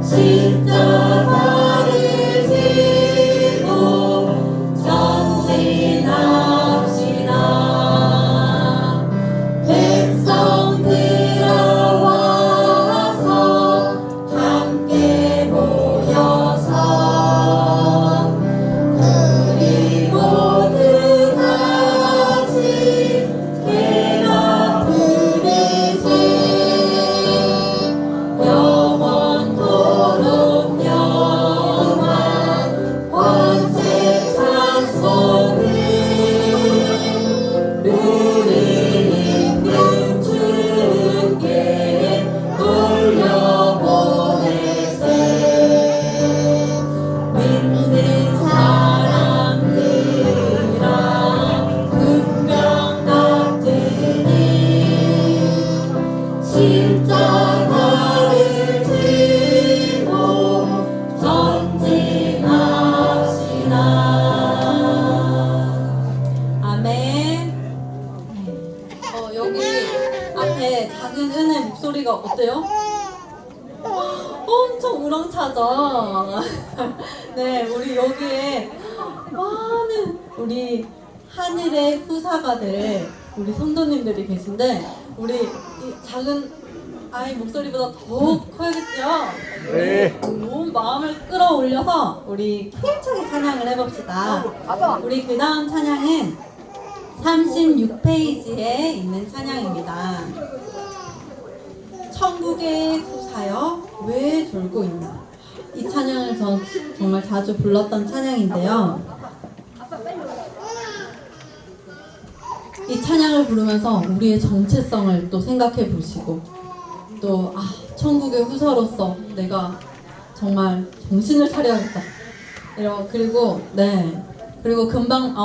십자가를 지고 전진합시다. 백성들아 와서 함께 모여서 우리 모두 같이 개가 부르세. 영원토록 영원 권세 찬송을 우리 힘든 주께 돌려보내세. 믿는 사람들아 분명 같으니 십자가를 지고 전진합시다. 아멘. 여기 앞에 작은 은혜 목소리가 어때요? 엄청 우렁차죠? 네, 우리 여기에 많은 우리 하늘의 후사가들, 우리 성도님들이 계신데, 우리 이 작은 아이 목소리보다 더욱 커야겠죠? 네. 온 마음을 끌어올려서 우리 힘차게 찬양을 해봅시다. 우리 그 다음 찬양은 36페이지에 있는 찬양입니다. 천국의 후사여 왜 돌고 있나. 이 찬양을 전 정말 자주 불렀던 찬양인데요. 이 찬양을 부르면서 우리의 정체성을 또 생각해 보시고, 또 천국의 후사로서 내가 정말 정신을 차려야겠다. 그리고 금방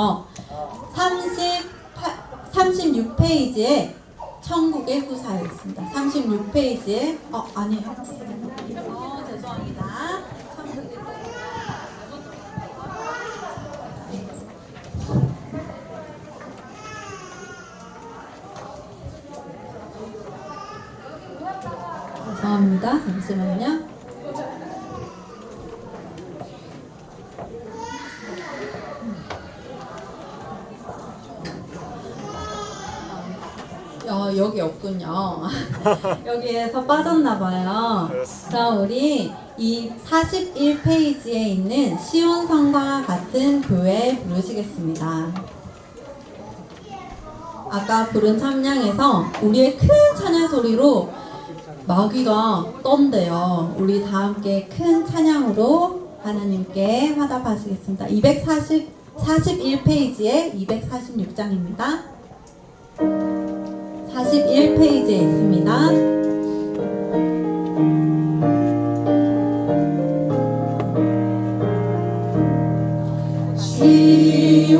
36페이지에 천국의 후사에 있습니다. 36페이지에 아니에요. 죄송합니다. 천국의 죄송합니다. 잠시만요. 여기 없군요. 여기에서 빠졌나봐요. 그럼 우리 이 41페이지에 있는 시온성과 같은 교회 부르시겠습니다. 아까 부른 찬양에서 우리의 큰 찬양 소리로 마귀가 떤대요. 우리 다 함께 큰 찬양으로 하나님께 화답하시겠습니다. 41페이지에 246장입니다. 41페이지에 있습니다.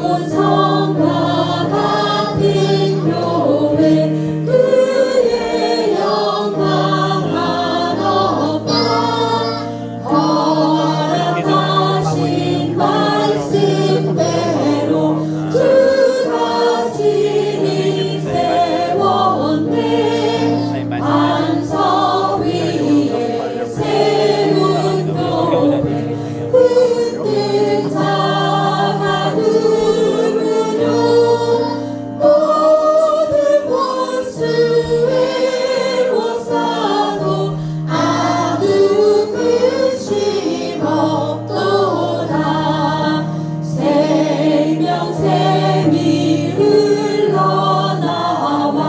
시온성과 같은 교회 그의 영광 한없다. 허락하신 말씀대로 주가 진히 세웠네. 반석 위에 세운 교회 흔들 자가 누구뇨. 모든 원수의 원사도 아무 근심 없도다. 생명샘이 흘러나와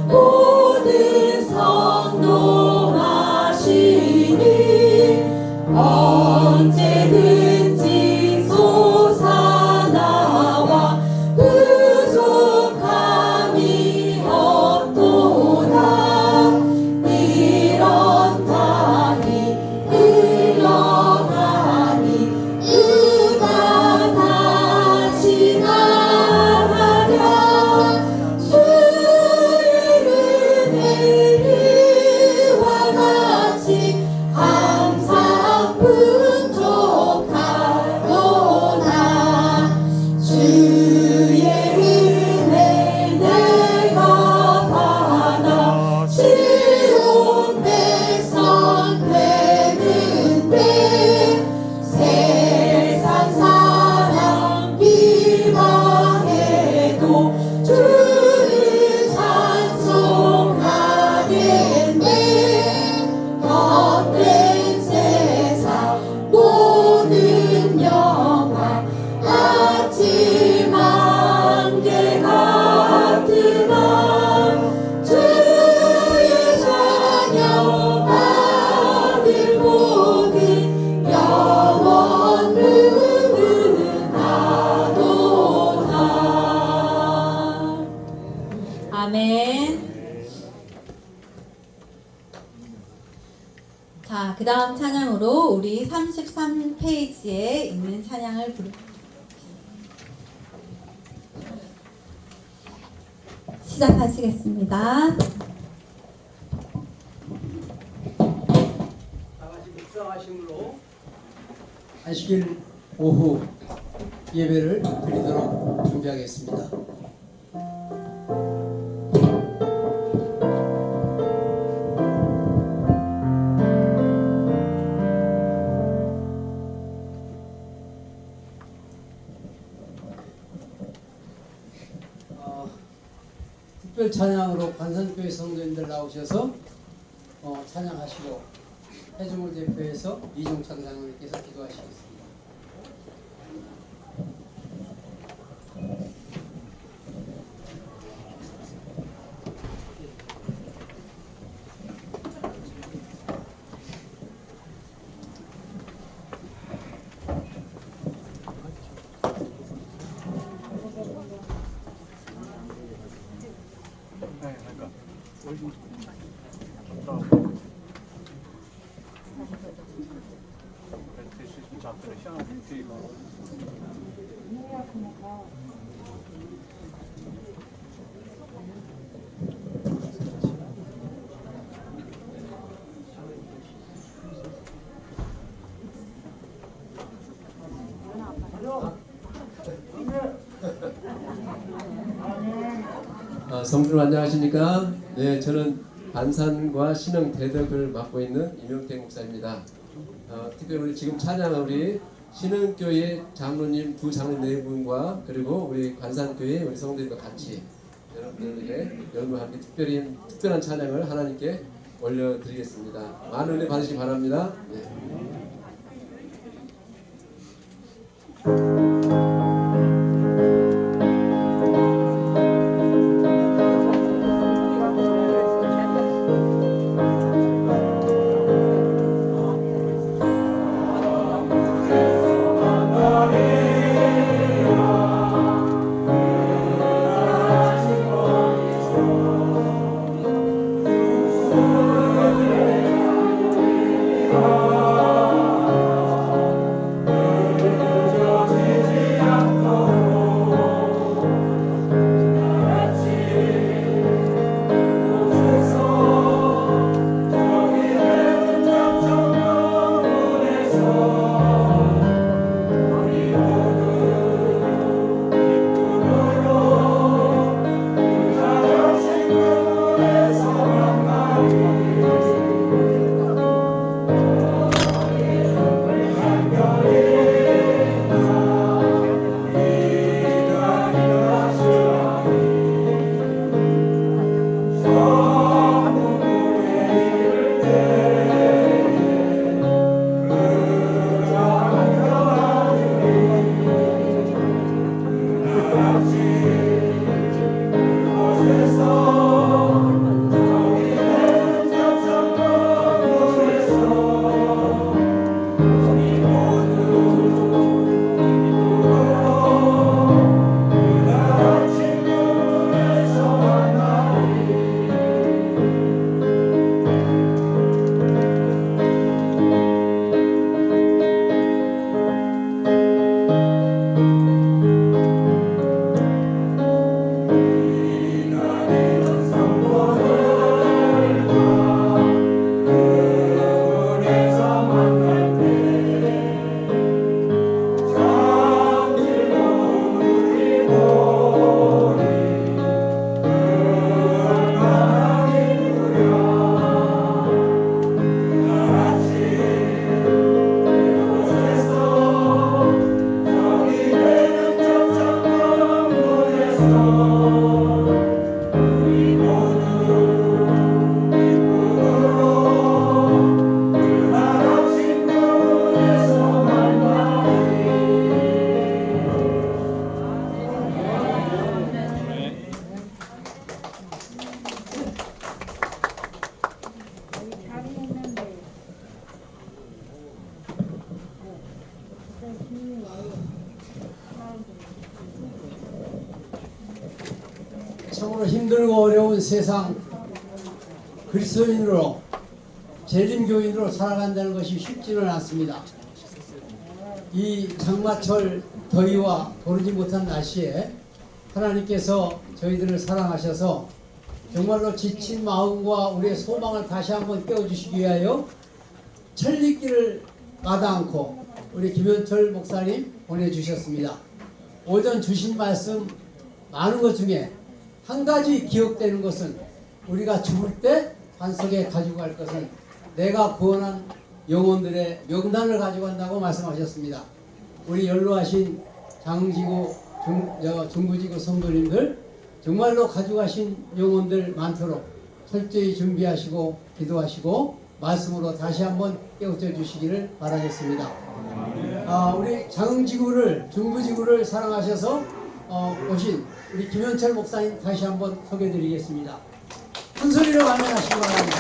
모든 성동하시니 언제든지 솟아나와 부족함이 없도다. 이런다니 흘러가니 누가 다시 나가랴. 주의 은혜와 같이 항상 풍족하시니 복이 영원 흐르나도다. 아멘. 자, 그 다음 찬양으로 우리 33페이지에 있는 찬양을 시작하시겠습니다. 다같이 묵상하심으로 안식일 오후 예배를 드리도록 준비하겠습니다. 특별 찬양으로 관산교회 성도님들 나오셔서 찬양하시고 해중을 대표해서 이종창 장로님께서 기도하시겠습니다. 성도님 안녕하십니까? 네, 저는 반산과 신흥 대덕을 맡고 있는 임용택 목사입니다. 특별히 우리 지금 찬양은 우리 신흥교회 장로님 두 장로님 네 분과 그리고 우리 관산교회 우리 성도님과 같이 여러분들에게 여러분과 함께 특별한 찬양을 하나님께 올려드리겠습니다. 많은 은혜 받으시기 바랍니다. 네. 참으로 힘들고 어려운 세상 그리스도인으로 재림교인으로 살아간다는 것이 쉽지는 않습니다. 이 장마철 더위와 고르지 못한 날씨에 하나님께서 저희들을 사랑하셔서 정말로 지친 마음과 우리의 소망을 다시 한번 깨워주시기 위하여 천리길을 마다 않고 우리 김현철 목사님 보내주셨습니다. 오전 주신 말씀 많은 것 중에 한 가지 기억되는 것은 우리가 죽을 때 반석에 가지고 갈 것은 내가 구원한 영혼들의 명단을 가지고 간다고 말씀하셨습니다. 우리 연로하신 장지구 중부지구 성도님들 정말로 가져가신 영혼들 많도록 철저히 준비하시고 기도하시고 말씀으로 다시 한번 깨우쳐 주시기를 바라겠습니다. 우리 장지구를 중부지구를 사랑하셔서 오신 우리 김현철 목사님 다시 한번 소개해 드리겠습니다. 큰 소리로 환영하시기 바랍니다.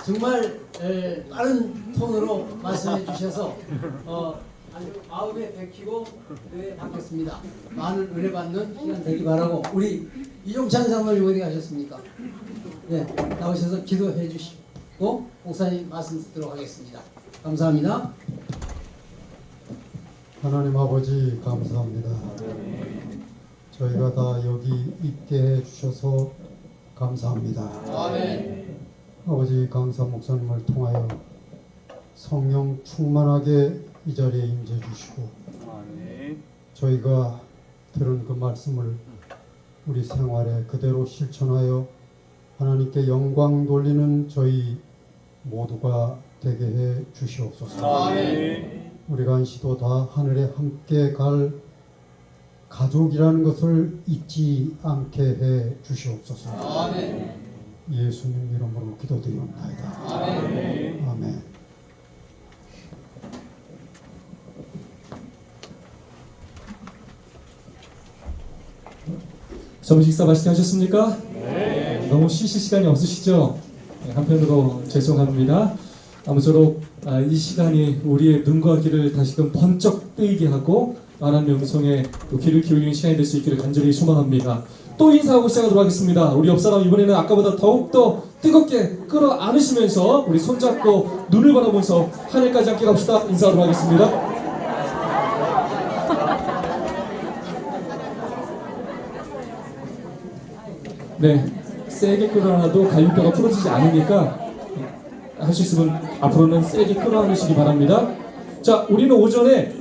정말 빠른 톤으로 말씀해 주셔서 아주 마음에 bek히고 뇌에 박혔습니다. 많은 은혜 받는 시간 되기 바라고. 우리 이종찬 장로님 어디 가셨습니까? 네, 나오셔서 기도해 주시고 목사님 말씀 듣도록 하겠습니다. 감사합니다. 하나님 아버지 감사합니다. 저희가 다 여기 있게 해주셔서 감사합니다. 아멘. 아버지 강사 목사님을 통하여 성령 충만하게 이 자리에 임재 주시고 저희가 들은 그 말씀을 우리 생활에 그대로 실천하여 하나님께 영광 돌리는 저희 모두가 되게 해 주시옵소서. 아멘. 우리가 한시도 다 하늘에 함께 갈 가족이라는 것을 잊지 않게 해 주시옵소서. 아멘. 예수님 이름으로 기도드리옵나이다. 아멘. 아멘. 점심 식사 맛있게 하셨습니까? 네. 너무 쉬실 시간이 없으시죠? 네, 한편으로 죄송합니다. 아무쪼록 이 시간이 우리의 눈과 귀를 다시금 번쩍 뜨이게 하고 하나님의 음성에 또 귀를 기울이는 시간이 될 수 있기를 간절히 소망합니다. 또 인사하고 시작하도록 하겠습니다. 우리 옆사람 이번에는 아까보다 더욱더 뜨겁게 끌어안으시면서 우리 손잡고 눈을 바라보면서 하늘까지 함께 갑시다. 인사하도록 하겠습니다. 네, 세게 끌어안아도 갈비뼈가 부러지지 않으니까 할 수 있으면 앞으로는 세게 끌어안으시기 바랍니다. 자, 우리는 오전에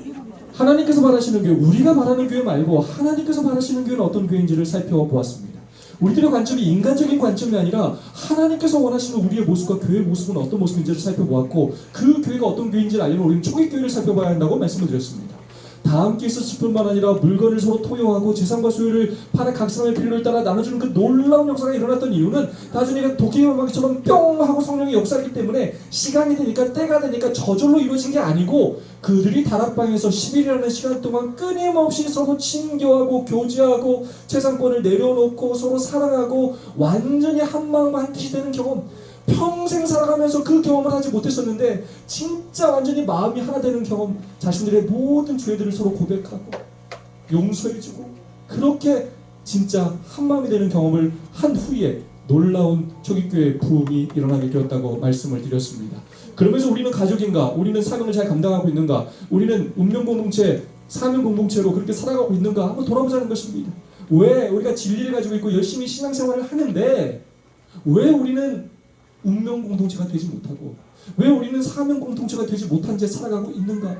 하나님께서 바라시는 교회, 우리가 바라는 교회 말고 하나님께서 바라시는 교회는 어떤 교회인지를 살펴보았습니다. 우리들의 관점이 인간적인 관점이 아니라 하나님께서 원하시는 우리의 모습과 교회의 모습은 어떤 모습인지를 살펴보았고 그 교회가 어떤 교회인지를 알려면 우리는 초기교회를 살펴봐야 한다고 말씀을 드렸습니다. 다 함께 있었을 뿐만 아니라 물건을 서로 토요하고 재산과 소유를 팔아 각 사람의 필요를 따라 나눠주는 그 놀라운 역사가 일어났던 이유는 나중에 도끼의 음악처럼 뿅 하고 성령의 역사이기 때문에 시간이 되니까 때가 되니까 저절로 이루어진 게 아니고 그들이 다락방에서 10일이라는 시간 동안 끊임없이 서로 친교하고 교제하고 재산권을 내려놓고 서로 사랑하고 완전히 한 마음과 한 뜻이 되는 경험, 평생 살아가면서 그 경험을 하지 못했었는데 진짜 완전히 마음이 하나 되는 경험, 자신들의 모든 죄들을 서로 고백하고 용서해주고 그렇게 진짜 한 마음이 되는 경험을 한 후에 놀라운 초기교회의 부흥이 일어나게 되었다고 말씀을 드렸습니다. 그러면서 우리는 가족인가? 우리는 사명을 잘 감당하고 있는가? 우리는 운명공동체, 사명공동체로 그렇게 살아가고 있는가? 한번 돌아보자는 것입니다. 왜 우리가 진리를 가지고 있고 열심히 신앙생활을 하는데 왜 우리는 운명공동체가 되지 못하고 왜 우리는 사명공동체가 되지 못한 채 살아가고 있는가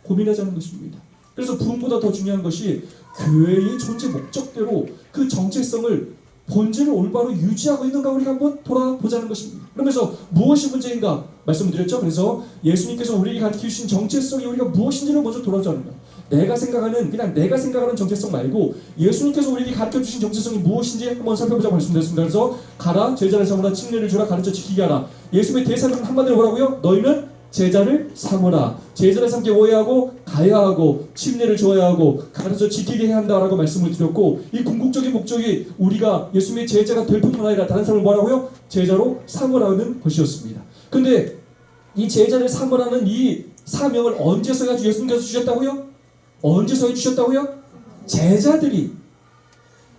고민하자는 것입니다. 그래서 부흥보다 더 중요한 것이 교회의 존재 목적대로 그 정체성을 본질을 올바로 유지하고 있는가 우리가 한번 돌아보자는 것입니다. 그러면서 무엇이 문제인가 말씀을 드렸죠. 그래서 예수님께서 우리에게 가르쳐 주신 정체성이 우리가 무엇인지를 먼저 돌아보자는 거예요. 내가 생각하는 정체성 말고 예수님께서 우리에게 가르쳐 주신 정체성이 무엇인지 한번 살펴보자고 말씀드렸습니다. 그래서 가라, 제자를 삼으라, 침례를 주라, 가르쳐 지키게 하라. 예수님의 대사는 한마디로 뭐라고요? 너희는 제자를 삼으라. 제자를 삼게 오해하고 가야 하고 침례를 줘야 하고 가르쳐 지키게 해야 한다라고 말씀을 드렸고 이 궁극적인 목적이 우리가 예수님의 제자가 될 뿐만 아니라 다른 사람을 뭐라고요? 제자로 삼으라는 것이었습니다. 근데 이 제자를 삼으라는 이 사명을 언제서야 예수님께서 주셨다고요? 언제서 해주셨다고요? 제자들이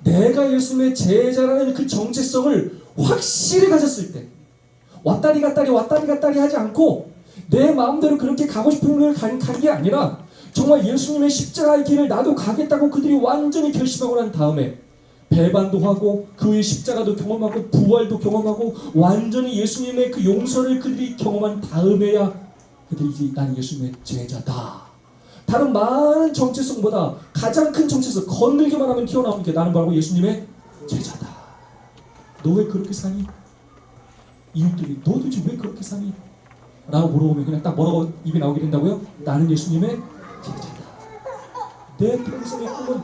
내가 예수님의 제자라는 그 정체성을 확실히 가졌을 때 왔다리 갔다리 하지 않고 내 마음대로 그렇게 가고 싶은 걸 간 게 아니라 정말 예수님의 십자가의 길을 나도 가겠다고 그들이 완전히 결심하고 난 다음에 배반도 하고 그 후에 십자가도 경험하고 부활도 경험하고 완전히 예수님의 그 용서를 그들이 경험한 다음에야 그들이 이제 나는 예수님의 제자다. 다른 많은 정체성보다 가장 큰 정체성, 건들기만 하면 튀어나오는 게 나는 바로 예수님의 제자다. 너 왜 그렇게 사니? 이웃들이 너 도대체 왜 그렇게 사니? 라고 물어보면 그냥 딱 뭐라고 입이 나오게 된다고요? 나는 예수님의 제자다. 내 평생의 꿈은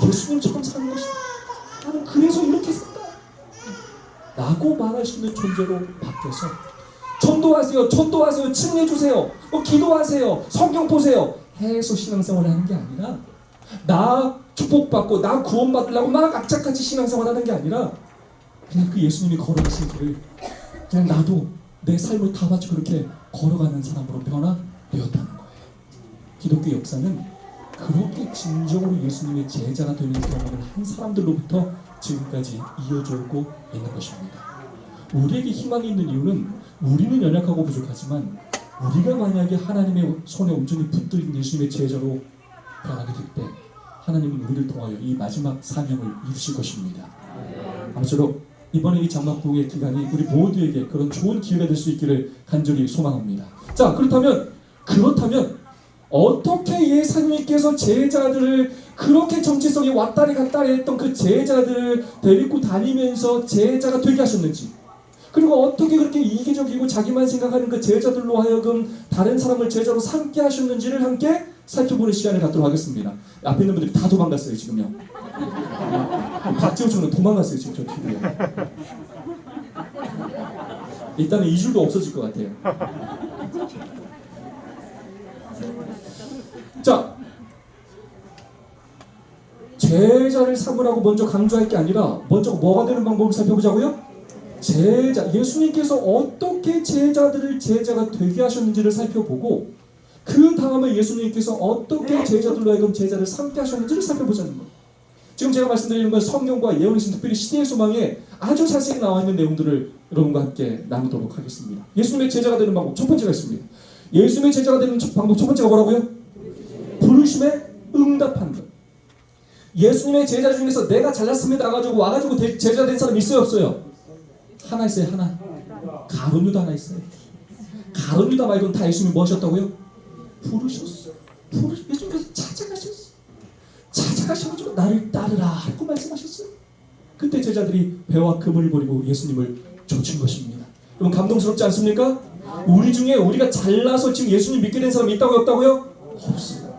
예수님처럼 사는 것이다. 나는 그래서 이렇게 산다. 라고 말할 수 있는 존재로 바뀌어서 전도하세요, 침례주세요, 기도하세요, 성경 보세요 해서 신앙생활을 하는 게 아니라 나 축복받고 나 구원받으려고 막 악착같이 신앙생활을 하는 게 아니라 그냥 그 예수님이 걸어가신 길을 그냥 나도 내 삶을 다 바쳐 그렇게 걸어가는 사람으로 변화되었다는 거예요. 기독교 역사는 그렇게 진정으로 예수님의 제자가 되는 경험을 한 사람들로부터 지금까지 이어져 오고 있는 것입니다. 우리에게 희망이 있는 이유는 우리는 연약하고 부족하지만 우리가 만약에 하나님의 손에 온전히 붙들린 예수님의 제자로 변하게 될 때 하나님은 우리를 통하여 이 마지막 사명을 이루실 것입니다. 아무쪼록 이번에 이 장막부의 기간이 우리 모두에게 그런 좋은 기회가 될 수 있기를 간절히 소망합니다. 자, 그렇다면 어떻게 예수님께서 제자들을 그렇게 정체성이 왔다리 갔다리 했던 그 제자들을 데리고 다니면서 제자가 되게 하셨는지, 그리고 어떻게 그렇게 이기적이고 자기만 생각하는 그 제자들로 하여금 다른 사람을 제자로 삼게 하셨는지를 함께 살펴보는 시간을 갖도록 하겠습니다. 앞에 있는 분들이 다 도망갔어요 지금요. 박지호 씨는 도망갔어요 지금 저 TV에. 일단은 이 줄도 없어질 것 같아요. 자, 제자를 삼으라고 먼저 강조할 게 아니라 먼저 뭐가 되는 방법을 살펴보자고요? 제자, 예수님께서 어떻게 제자들을 제자가 되게 하셨는지를 살펴보고 그 다음에 예수님께서 어떻게 제자들로 하여금 제자를 삼게 하셨는지를 살펴보자는 거예요. 지금 제가 말씀드리는 건 성경과 예언이신 특별히 시대의 소망에 아주 자세히 나와 있는 내용들을 여러분과 함께 나누도록 하겠습니다. 예수님의 제자가 되는 방법 첫 번째가 있습니다. 예수님의 제자가 되는 방법 첫 번째가 뭐라고요? 부르심에 응답하는 것. 예수님의 제자 중에서 내가 잘났습니다 와가지고 제자 된 사람 있어요 없어요? 하나 있어요. 하나. 가룟 유다 하나 있어요. 가룟 유다 말고는 다 예수님이 뭐 하셨다고요? 부르셨어. 예수님께서 찾아가셨어. 찾아가셔가지고 나를 따르라 하고 말씀하셨어요. 그때 제자들이 배와 그물을 버리고 예수님을 좇은 것입니다. 여러분 감동스럽지 않습니까? 우리 중에 우리가 잘나서 지금 예수님 믿게 된 사람이 있다고요 없다고요? 없어요.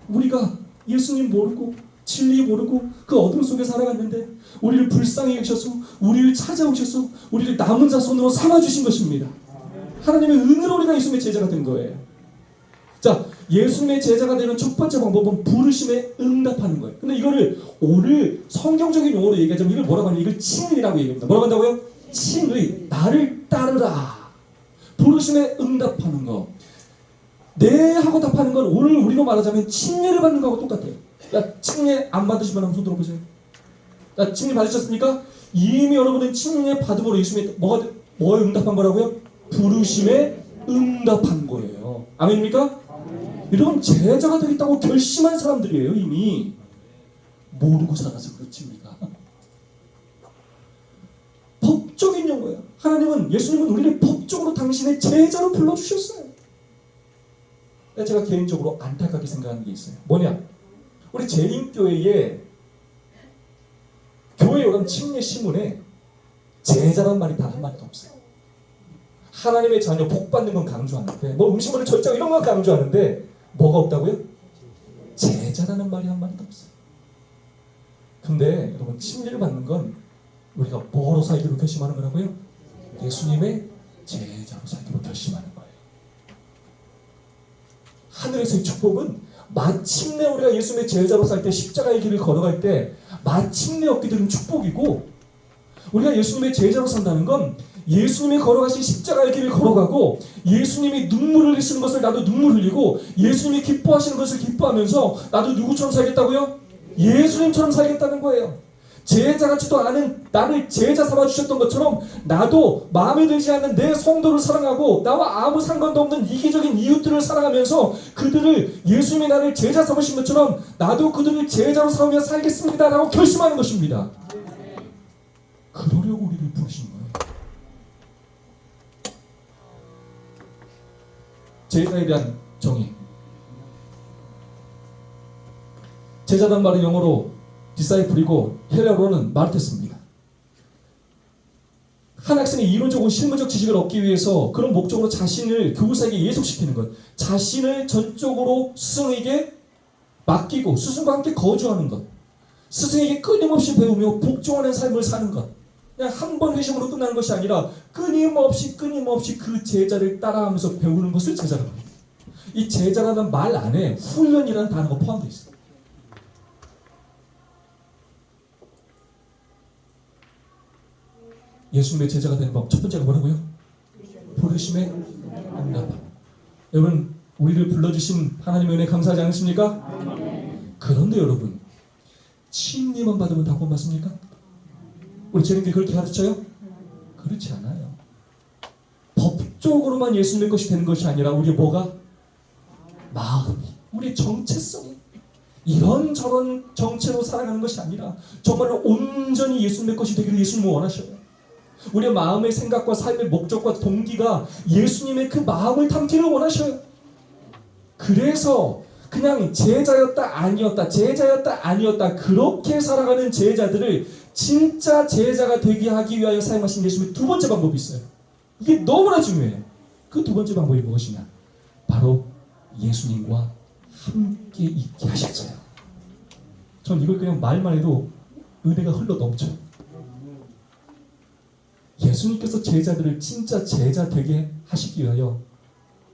우리가 예수님 모르고 진리 모르고 그 어둠 속에 살아갔는데 우리를 불쌍히 여기셔서 우리를 찾아오셔서 우리를 남은 자 손으로 삼아주신 것입니다. 하나님의 은혜로 우리가 예수님의 제자가 된 거예요. 자, 예수님의 제자가 되는 첫 번째 방법은 부르심에 응답하는 거예요. 근데 이거를 오늘 성경적인 용어로 얘기하자면 이걸 뭐라고 하냐면 이걸 칭의라고 얘기합니다. 뭐라고 한다고요? 칭의. 나를 따르라. 부르심에 응답하는 거. 네 하고 답하는 건 오늘 우리로 말하자면 칭례를 받는 거하고 똑같아요. 야, 칭례 안 받으시면 한번 손 들어보세요. 야, 칭례 받으셨습니까? 이미 여러분은 칭례 받음으로 예수님의 뭐에 응답한 거라고요? 부르심에 응답한 거예요. 아멘입니까? 여러분 제자가 되겠다고 결심한 사람들이에요. 이미 모르고 살아서 그렇습니까? 법적인 용어예요. 하나님은 예수님은 우리를 법적으로 당신의 제자로 불러주셨어요. 제가 개인적으로 안타깝게 생각하는 게 있어요. 뭐냐? 우리 재림교회에 교회 오람 침례 신문에 제자란 말이 단 한 마디도 없어요. 하나님의 자녀 복 받는 건 강조하는데 뭐 음식물을 절정 이런 건 강조하는데 뭐가 없다고요? 제자라는 말이 한 마디도 없어요. 근데 여러분 침례를 받는 건 우리가 뭐로 살기로 결심하는 거라고요? 예수님의 제자로 살기로 결심하는 거예요. 하늘에서의 축복은 마침내 우리가 예수님의 제자로 살 때 십자가의 길을 걸어갈 때 마침내 얻게 되는 축복이고, 우리가 예수님의 제자로 산다는 건 예수님이 걸어가신 십자가의 길을 걸어가고 예수님이 눈물을 흘리시는 것을 나도 눈물 흘리고 예수님이 기뻐하시는 것을 기뻐하면서 나도 누구처럼 살겠다고요? 예수님처럼 살겠다는 거예요. 제자 같지도 않은 나를 제자 삼아 주셨던 것처럼 나도 마음에 들지 않는 내 성도를 사랑하고 나와 아무 상관도 없는 이기적인 이웃들을 사랑하면서 그들을 예수님이 나를 제자 삼으신 것처럼 나도 그들을 제자로 삼으며 살겠습니다라고 결심하는 것입니다. 그러려고 우리를 부르신 거예요. 제자에 대한 정의. 제자란 말은 영어로 디사이플이고 헬라어로는 마르테스입니다. 한 학생이 이론적으로 실무적 지식을 얻기 위해서 그런 목적으로 자신을 교사에게 예속시키는 것, 자신을 전적으로 스승에게 맡기고 스승과 함께 거주하는 것, 스승에게 끊임없이 배우며 복종하는 삶을 사는 것, 그냥 한 번 회심으로 끝나는 것이 아니라 끊임없이 그 제자를 따라하면서 배우는 것을 제자라고 합니다. 이 제자라는 말 안에 훈련이라는 단어가 포함되어 있습니다. 예수님의 제자가 되는 법 첫 번째가 뭐라고요? 부르심에 응답. 여러분 우리를 불러주신 하나님의 은혜 감사하지 않으십니까? 그런데 여러분 침례만 받으면 다 구원 받습니까? 우리 재능들이 그렇게 가르쳐요? 그렇지 않아요. 법적으로만 예수님의 것이 되는 것이 아니라 우리의 뭐가? 마음이, 우리의 정체성이 이런저런 정체로 살아가는 것이 아니라 정말로 온전히 예수님의 것이 되기를 예수님은 원하셔요. 우리의 마음의 생각과 삶의 목적과 동기가 예수님의 그 마음을 담기를 원하셔요. 그래서 그냥 제자였다 아니었다 그렇게 살아가는 제자들을 진짜 제자가 되게 하기 위하여 사용하신 예수님의 두 번째 방법이 있어요. 이게 너무나 중요해요. 그 두 번째 방법이 무엇이냐? 바로 예수님과 함께 있게 하셨어요. 전 이걸 그냥 말만 해도 은혜가 흘러 넘쳐요. 예수님께서 제자들을 진짜 제자 되게 하시기 위하여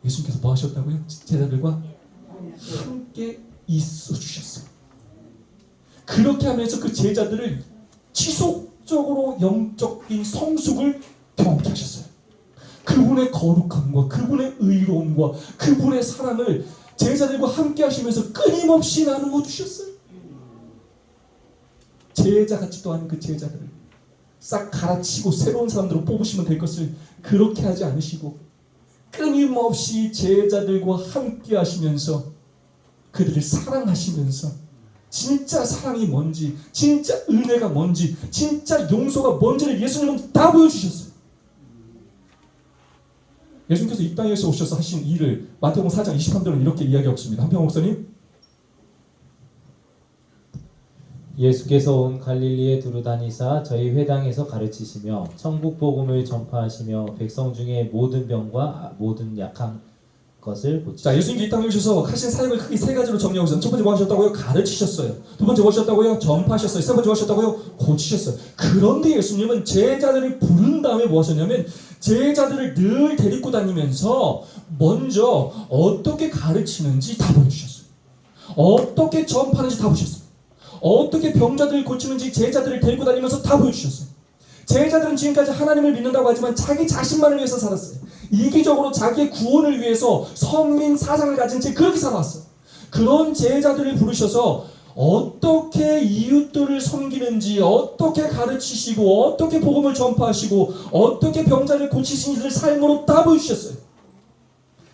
예수님께서 뭐 하셨다고요? 제자들과 함께 있어 주셨어요. 그렇게 하면서 그 제자들을 지속적으로 영적인 성숙을 경험케 하셨어요. 그분의 거룩함과 그분의 의로움과 그분의 사랑을 제자들과 함께 하시면서 끊임없이 나누어 주셨어요. 제자 같지도 않은 그 제자들을 싹 갈아치고 새로운 사람들로 뽑으시면 될 것을 그렇게 하지 않으시고 끊임없이 제자들과 함께 하시면서 그들을 사랑하시면서 진짜 사랑이 뭔지, 진짜 은혜가 뭔지, 진짜 용서가 뭔지를 예수님은 다 보여주셨어요. 예수님께서 이 땅에서 오셔서 하신 일을 마태복음 4장 23절은 이렇게 이야기하고 있습니다. 한평 목사님. 예수께서 온 갈릴리에 두루 다니사 저희 회당에서 가르치시며 천국 복음을 전파하시며 백성 중에 모든 병과 모든 약한 것을 고치시고. 자, 예수님이 이 땅에 오셔서 하신 사역을 크게 세 가지로 정리하고 있어요. 첫 번째 뭐 하셨다고요? 가르치셨어요. 두 번째 뭐 하셨다고요? 전파하셨어요. 세 번째 뭐 하셨다고요? 고치셨어요. 그런데 예수님은 제자들을 부른 다음에 뭐 하셨냐면 제자들을 늘 데리고 다니면서 먼저 어떻게 가르치는지 다 보여주셨어요. 어떻게 전파하는지 다 보셨어요. 어떻게 병자들을 고치는지 제자들을 데리고 다니면서 다 보여주셨어요. 제자들은 지금까지 하나님을 믿는다고 하지만 자기 자신만을 위해서 살았어요. 이기적으로 자기의 구원을 위해서 선민 사상을 가진 채 그렇게 살아왔어요. 그런 제자들을 부르셔서 어떻게 이웃들을 섬기는지, 어떻게 가르치시고, 어떻게 복음을 전파하시고, 어떻게 병자를 고치시는지를 삶으로 다 보여주셨어요.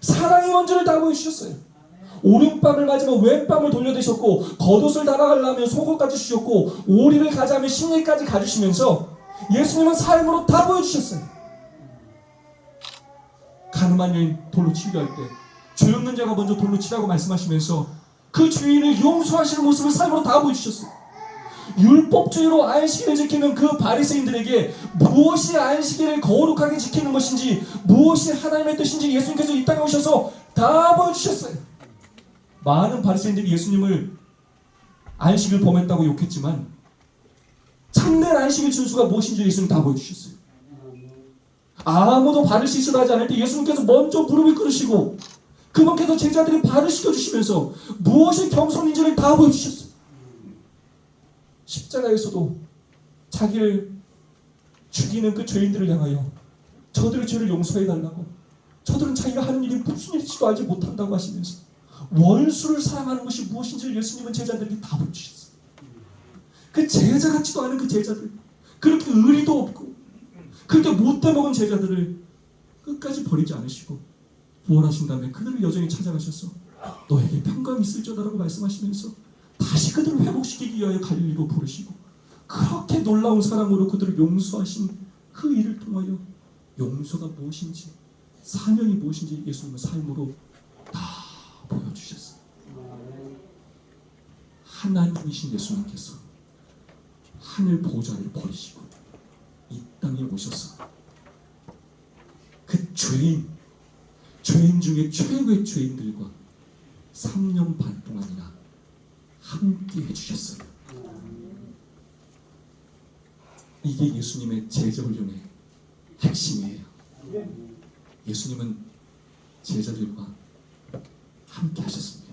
사랑의 원전을 다 보여주셨어요. 오른밤을 맞으면 왼밤을 돌려드셨고, 겉옷을 달아가려면 속옷까지 주셨고, 오리를 가자면 심리까지 가주시면서 예수님은 삶으로 다 보여주셨어요. 가늠한 여인 돌로 치려 할 때 죄 없는 자가 먼저 돌로 치라고 말씀하시면서 그 죄인을 용서하시는 모습을 삶으로 다 보여주셨어요. 율법주의로 안식일을 지키는 그 바리새인들에게 무엇이 안식일을 거룩하게 지키는 것인지, 무엇이 하나님의 뜻인지 예수님께서 이 땅에 오셔서 다 보여주셨어요. 많은 바리새인들이 예수님을 안식을 범했다고 욕했지만 참된 안식일 준수가 무엇인지 예수님 다 보여주셨어요. 아무도 발을 씻으려 하지 않을 때 예수님께서 먼저 무릎을 꿇으시고 그분께서 제자들이 발을 씻겨주시면서 무엇이 겸손인지를 다 보여주셨어요. 십자가에서도 자기를 죽이는 그 죄인들을 향하여 저들의 죄를 용서해달라고, 저들은 자기가 하는 일이 무슨 일인지도 알지 못한다고 하시면서 원수를 사랑하는 것이 무엇인지를 예수님은 제자들에게 다 보여주셨어요. 그 제자 같지도 않은 그 제자들, 그렇게 의리도 없고 그렇게 못돼 먹은 제자들을 끝까지 버리지 않으시고 부활하신 다음에 그들을 여전히 찾아가셔서 너에게 평강이 있을지어다라고 말씀하시면서 다시 그들을 회복시키기 위하여 갈릴리로 부르시고 그렇게 놀라운 사랑으로 그들을 용서하신 그 일을 통하여 용서가 무엇인지 사명이 무엇인지 예수님은 삶으로 다 보여주셨어요. 하나님이신 예수님께서 하늘 보좌를 버리시고 이 땅에 오셔서 그 죄인 중에 최고의 죄인들과 3년 반 동안이나 함께 해주셨어요. 이게 예수님의 제자 훈련의 핵심이에요. 예수님은 제자들과 함께 하셨습니다.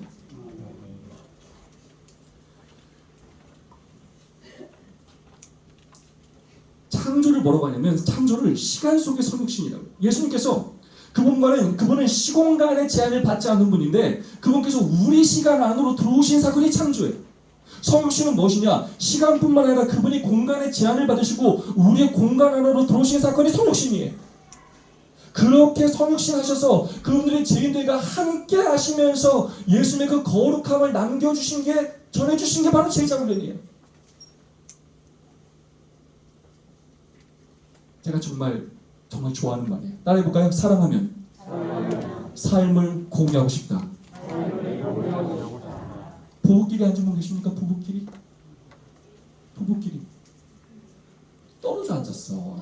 창조를 뭐라고 하냐면 창조를 시간 속의 성육신이라고. 예수님께서 그분은 시공간의 제한을 받지 않는 분인데 그분께서 우리 시간 안으로 들어오신 사건이 창조예요. 성육신은 무엇이냐? 시간뿐만 아니라 그분이 공간의 제한을 받으시고 우리의 공간 안으로 들어오신 사건이 성육신이에요. 그렇게 성육신 하셔서 그분들의 죄인들과 함께 하시면서 예수님의 그 거룩함을 남겨주신 게 전해주신 게 바로 제자훈련이에요. 제가 정말 좋아하는 말이에요. 따라해볼까요? 사랑하면 삶을 공유하고 싶다. 부부끼리 앉은 분 계십니까? 부부끼리 떨어져 앉았어.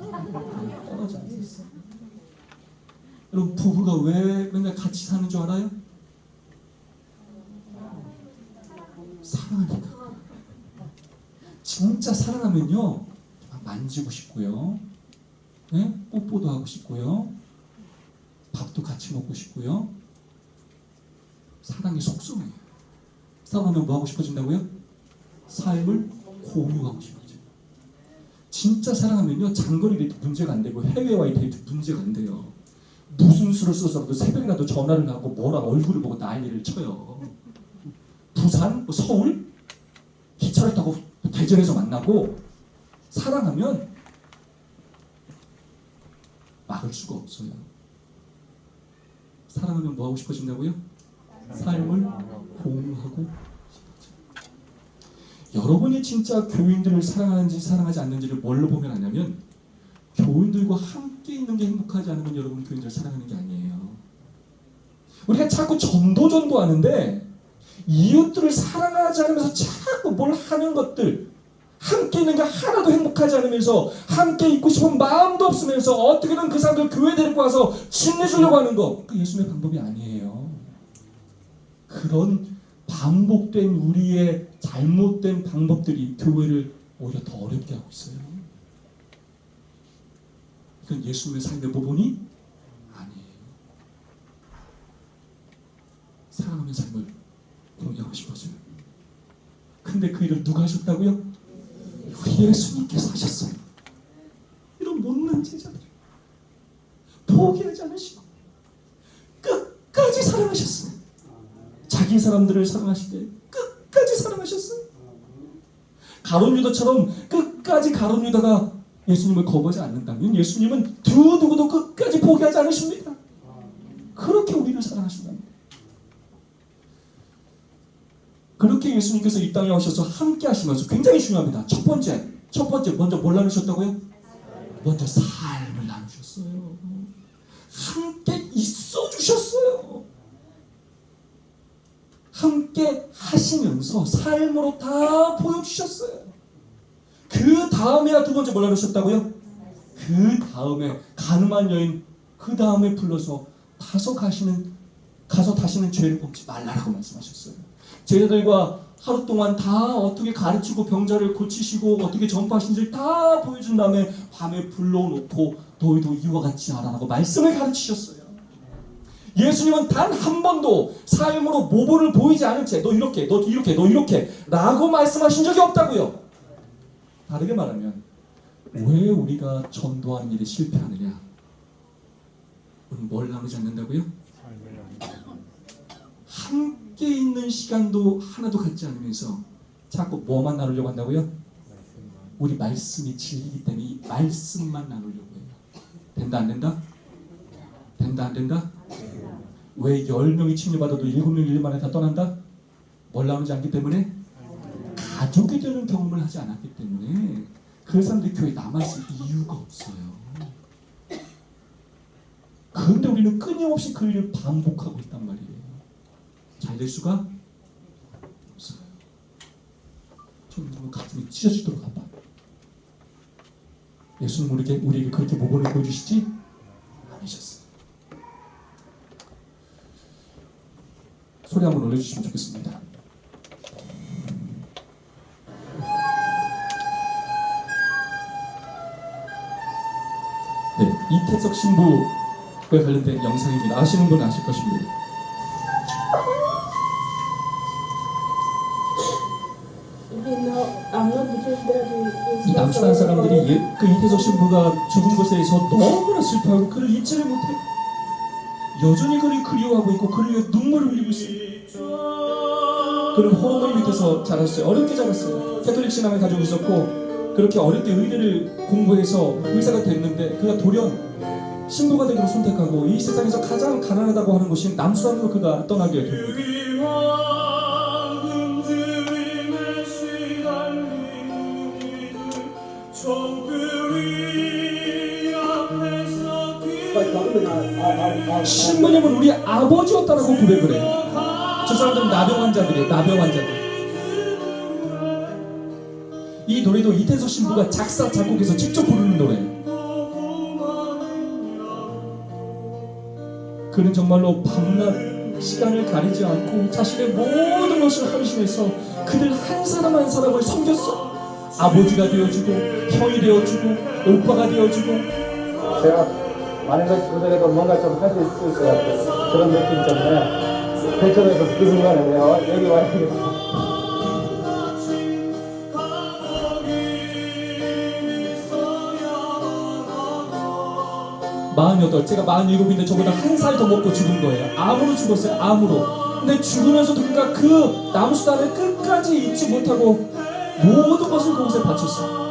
여러분 부부가 왜 맨날 같이 사는 줄 알아요? 사랑하니까. 진짜 사랑하면요 만지고 싶고요, 네? 뽀뽀도 하고 싶고요, 밥도 같이 먹고 싶고요. 사랑이 속성이에요. 사랑하면 뭐 하고 싶어진다고요? 삶을 공유하고 싶어져요. 진짜 사랑하면요 장거리 데이트 문제가 안 되고 해외와의 데이트 문제가 안 돼요. 무슨 수를 써서라도 새벽이라도 전화를 하고 뭐랑 얼굴을 보고 난리를 쳐요. 부산, 서울 기차를 타고 대전에서 만나고. 사랑하면 막을 수가 없어요. 사랑하면 뭐 하고 싶어진다고요? 삶을 공유하고 싶어져요. 여러분이 진짜 교인들을 사랑하는지 사랑하지 않는지를 뭘로 보면 아냐면 교인들과 함께 있는 게 행복하지 않으면 여러분 교인들을 사랑하는 게 아니에요. 우리가 자꾸 전도 하는데 이웃들을 사랑하지 않으면서 자꾸 뭘 하는 것들, 함께 있는 게 하나도 행복하지 않으면서 함께 있고 싶은 마음도 없으면서 어떻게든 그 사람들 교회 데리고 와서 신내주려고 하는 거, 그 예수님의 방법이 아니에요. 그런 반복된 우리의 잘못된 방법들이 교회를 오히려 더 어렵게 하고 있어요. 이건 예수님의 삶의 부분이 아니에요. 사랑하는 삶을 공유하고 싶어져요. 근데 그 일을 누가 하셨다고요? 우리 예수님께서 하셨어요. 이런 못난 제자들 포기하지 않으시고 끝까지 사랑하셨어요. 자기 사람들을 사랑하실 때 끝까지 사랑하셨어요. 가룟 유다처럼 끝까지 가룟 유다가 예수님을 거부하지 않는다면 예수님은 누구도 끝까지 포기하지 않으십니다. 그렇게 우리를 사랑하신답니다. 그렇게 예수님께서 이 땅에 오셔서 함께 하시면서 굉장히 중요합니다. 첫 번째 먼저 뭘 나누셨다고요? 먼저 삶을 나누셨어요. 함께 있어 주셨어요. 함께 하시면서 삶으로 다 보여주셨어요. 그 다음에야 두 번째 뭘 나누셨다고요? 그 다음에 가늠한 여인, 그 다음에 불러서 가서 다시는 죄를 범치 말라라고 말씀하셨어요. 제자들과 하루 동안 다 어떻게 가르치고 병자를 고치시고 어떻게 전파하신지를 다 보여준 다음에 밤에 불러놓고 너희도 이와 같이 하라라고 말씀을 가르치셨어요. 예수님은 단 한 번도 삶으로 모범을 보이지 않은 채 너 이렇게 라고 말씀하신 적이 없다고요. 다르게 말하면 왜 우리가 전도하는 일에 실패하느냐? 우리는 뭘 나누지 않는다고요? 함께 있는 시간도 하나도 갖지 않으면서 자꾸 뭐만 나누려고 한다고요? 우리 말씀이 진리이기 때문에 이 말씀만 나누려고 해요. 된다 안 된다? 된다 안 된다? 왜 10명이 침례받아도 7명 1일 만에 다 떠난다? 뭘 나누지 않기 때문에? 가족이 되는 경험을 하지 않았기 때문에 그 사람들이 교회에 남아있을 이유가 없어요. 그런데 우리는 끊임없이 그 일을 반복하고 있단 말이에요. 잘 될 수가 없어요. 좀 가슴이 찢어지도록 한다. 예수는 우리에게 그렇게 모범을 보여주시지 않으셨어요. 소리 한번 올려주시면 좋겠습니다. 네, 이태석 신부에 관련된 영상입니다. 아시는 분은 아실 것입니다. 이 남수단 사람들이 그 이태석 신부가 죽은 것에 대해서 너무나 슬퍼하고 그를 잊지를 못해 여전히 그를 그리워하고 있고 그를 위해 눈물을 흘리고 있어요. 그는 호르몬 밑에서 자랐어요. 어렵게 자랐어요. 캐톨릭 신앙을 가지고 있었고 그렇게 어릴 때 의대를 공부해서 의사가 됐는데 그가 돌연 신부가 되기로 선택하고 이 세상에서 가장 가난하다고 하는 곳인 남수단으로 그가 떠나게 됩니다. 신부님은 우리 아버지였다라고 고백을 해요. 저 사람들은 나병 환자들이에요. 나병 환자들. 이 노래도 이태석 신부가 작사 작곡해서 직접 부르는 노래예요. 그는 정말로 밤낮 시간을 가리지 않고 자신의 모든 것을 헌신해서 그들 한 사람 한 사람을 섬겼어. 아버지가 되어주고 형이 되어주고 오빠가 되어주고. 제가 많은 것이 부족해도 뭔가 좀 할 수 있을 것 같아요. 그런 느낌 때문에 대처에서 그 순간에 내가 여기 와야 되겠다. 48, 제가 47인데 저보다 한 살 더 먹고 죽은 거예요. 암으로 죽었어요. 암으로. 근데 죽으면서도 그가 그 나무수단을 끝까지 잊지 못하고 모든 것을 그곳에 바쳤어요.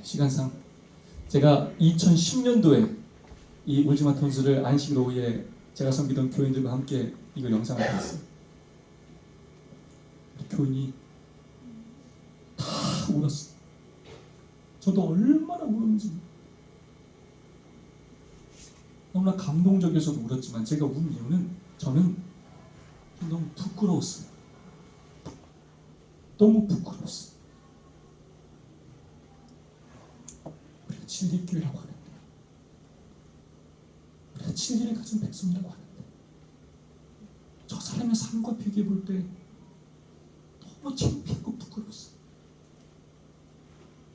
시간상 제가 2010년도에 이 울지마 톤스를 안식 오후에 제가 섬기던 교인들과 함께 이걸 영상을 봤어요. 교인이 다 울었어요. 저도 얼마나 울었는지 너무나 감동적이어서도 울었지만 제가 운 이유는 저는 너무 부끄러웠어요. 너무 부끄러웠어요. 진리교회라고 하는데 우리가 진리를 가진 백성이라고 하는데 저 사람의 삶과 비교해 볼 때 너무 창피하고 부끄러웠어요.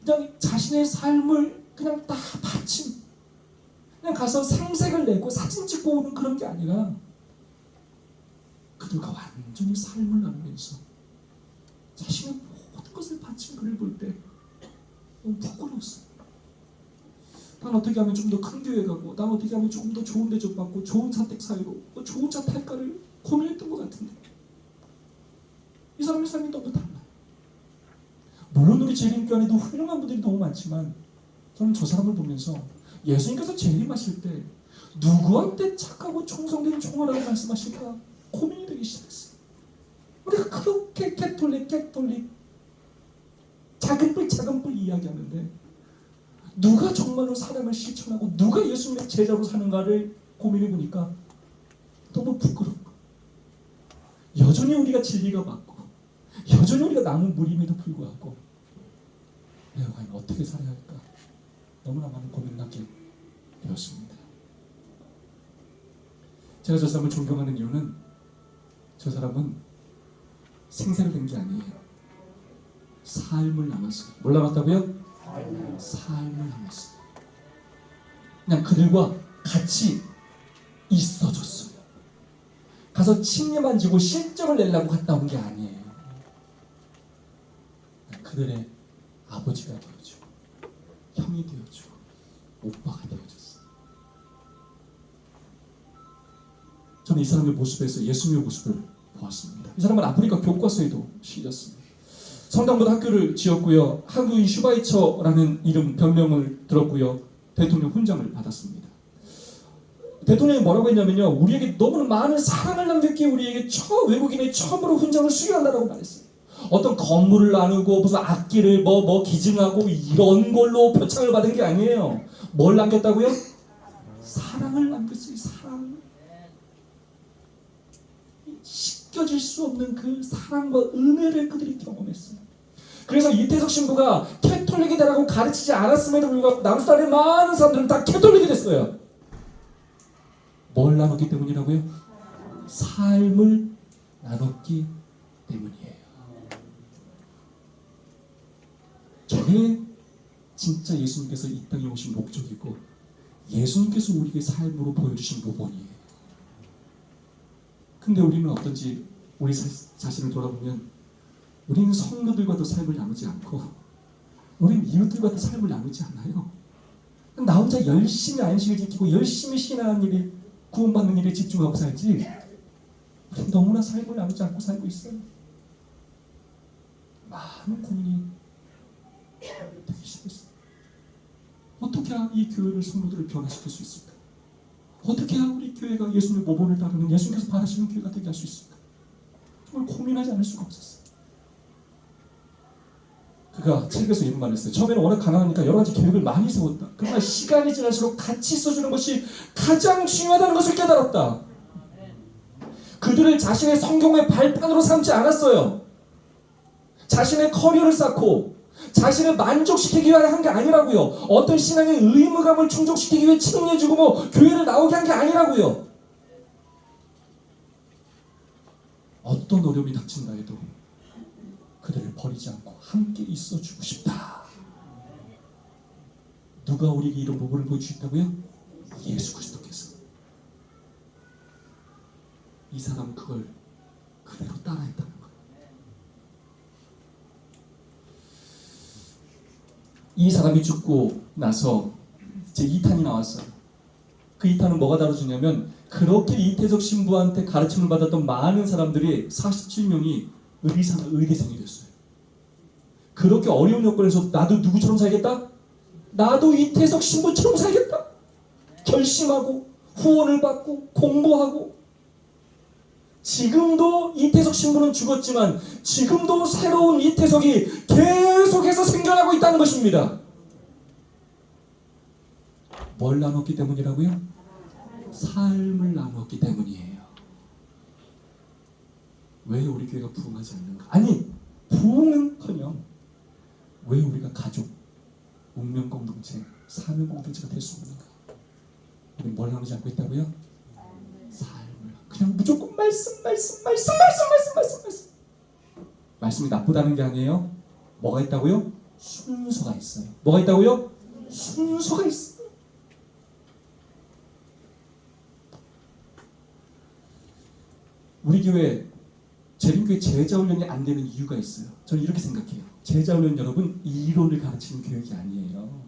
그냥 자신의 삶을 그냥 다 바친 그냥 가서 상색을 내고 사진 찍고 오는 그런 게 아니라 그들과 완전히 삶을 나누면서 자신의 모든 것을 바친 그를 볼 때 너무 부끄러웠어요. 난 어떻게 하면 좀 더 큰 교회 가고 난 어떻게 하면 조금 더 좋은 대접 받고 좋은 사택 살고 좋은 차 탈까를 고민했던 것 같은데 이 사람의 삶이 너무 달라요. 물론 우리 재림교 안에도 훌륭한 분들이 너무 많지만 저는 저 사람을 보면서 예수님께서 재림하실 때 누구한테 착하고 충성된 종아라고 말씀하실까 고민이 되기 시작했어요. 우리가 그렇게 캐톨릭 작은 뿔 이야기하는데 누가 정말로 사랑을 실천하고 누가 예수님의 제자로 사는가를 고민해보니까 너무 부끄럽고 여전히 우리가 진리가 맞고 여전히 우리가 남은 무림에도 불구하고 내가 과연 어떻게 살아야 할까 너무나 많은 고민을 하게 되었습니다. 제가 저 사람을 존경하는 이유는 저 사람은 생사를 낸 게 아니에요. 삶을 남았어요. 뭘 남았다고요? 삶을 남았어요. 그냥 그들과 같이 있어줬어요. 가서 침례만 지고 실적을 내려고 갔다 온 게 아니에요. 그들의 아버지가 되어주고 형이 되어주고 오빠가 되어줬어요. 저는 이 사람의 모습에서 예수님의 모습을 보았습니다. 이 사람은 아프리카 교과서에도 실렸습니다. 성당보다 학교를 지었고요. 한국인 슈바이처라는 이름 별명을 들었고요. 대통령 훈장을 받았습니다. 대통령이 뭐라고 했냐면요, 우리에게 너무나 많은 사랑을 남겼기에 우리에게 외국인의 처음으로 훈장을 수여한다라고 말했어요. 어떤 건물을 나누고 무슨 악기를 기증하고 이런 걸로 표창을 받은 게 아니에요. 뭘 남겼다고요? 사랑을 남겼어요. 사랑. 씻겨질 수 없는 그 사랑과 은혜를 그들이 경험했어요. 그래서 이태석 신부가 캐톨릭이다라고 가르치지 않았음에도 불구하고 남수단의 많은 사람들은 다 캐톨릭이 됐어요. 뭘 나눴기 때문이라고요? 삶을 나눴기 때문이에요. 저게 진짜 예수님께서 이 땅에 오신 목적이고 예수님께서 우리에게 삶으로 보여주신 모범이에요. 근데 우리는 어떤지 우리 자신을 돌아보면 우리는 성도들과도 삶을 나누지 않고 우리는 이웃들과도 삶을 나누지 않아요. 나 혼자 열심히 안식을 지키고 열심히 신앙하는 일이 구원받는 일에 집중하고 살지 우리는 너무나 삶을 나누지 않고 살고 있어요. 많은 고민이 되기 시작했어요. 어떻게 이 교회를 성도들을 변화시킬 수 있을까? 어떻게 우리 교회가 예수님의 모범을 따르는 예수님께서 바라시는 교회가 되게 할 수 있을까? 정말 고민하지 않을 수가 없었어요. 그가 책에서 이런 말을 했어요. 처음에는 워낙 가난하니까 여러 가지 계획을 많이 세웠다. 그러나 시간이 지날수록 같이 써주는 것이 가장 중요하다는 것을 깨달았다. 그들을 자신의 성경의 발판으로 삼지 않았어요. 자신의 커리어를 쌓고 자신을 만족시키기 위해 한 게 아니라고요. 어떤 신앙의 의무감을 충족시키기 위해 책임져주고 교회를 나오게 한 게 아니라고요. 어떤 어려움이 닥친다 해도 그들을 버리지 않고 함께 있어주고 싶다. 누가 우리에게 이런 모범을 보여주셨다고요? 예수 그리스도께서. 이 사람은 그걸 그대로 따라했다는 거예요. 이 사람이 죽고 나서 이제 2탄이 나왔어요. 그 2탄은 뭐가 다뤄주냐면 그렇게 이태석 신부한테 가르침을 받았던 많은 사람들이 47명이 의대생이 됐어요. 그렇게 어려운 여건에서 나도 누구처럼 살겠다? 나도 이태석 신부처럼 살겠다. 결심하고 후원을 받고 공부하고 지금도 이태석 신부는 죽었지만 지금도 새로운 이태석이 계속해서 생겨나고 있다는 것입니다. 뭘 나눴기 때문이라고요? 삶을 나눴기 때문이에요. 왜 우리 교회가 부흥하지 않는가? 아니, 부흥은커녕 왜 우리가 가족, 운명 공동체, 사명 공동체가 될 수 없는가? 우리 뭘 나누지 않고 있다고요? 삶을. 그냥 무조건 말씀. 말씀이 나쁘다는 게 아니에요. 뭐가 있다고요? 순서가 있어요. 뭐가 있다고요? 순서가 있어요. 우리 교회 재림교회 제자훈련이 안 되는 이유가 있어요. 저는 이렇게 생각해요. 제자훈련 여러분 이론을 가르치는 교육이 아니에요.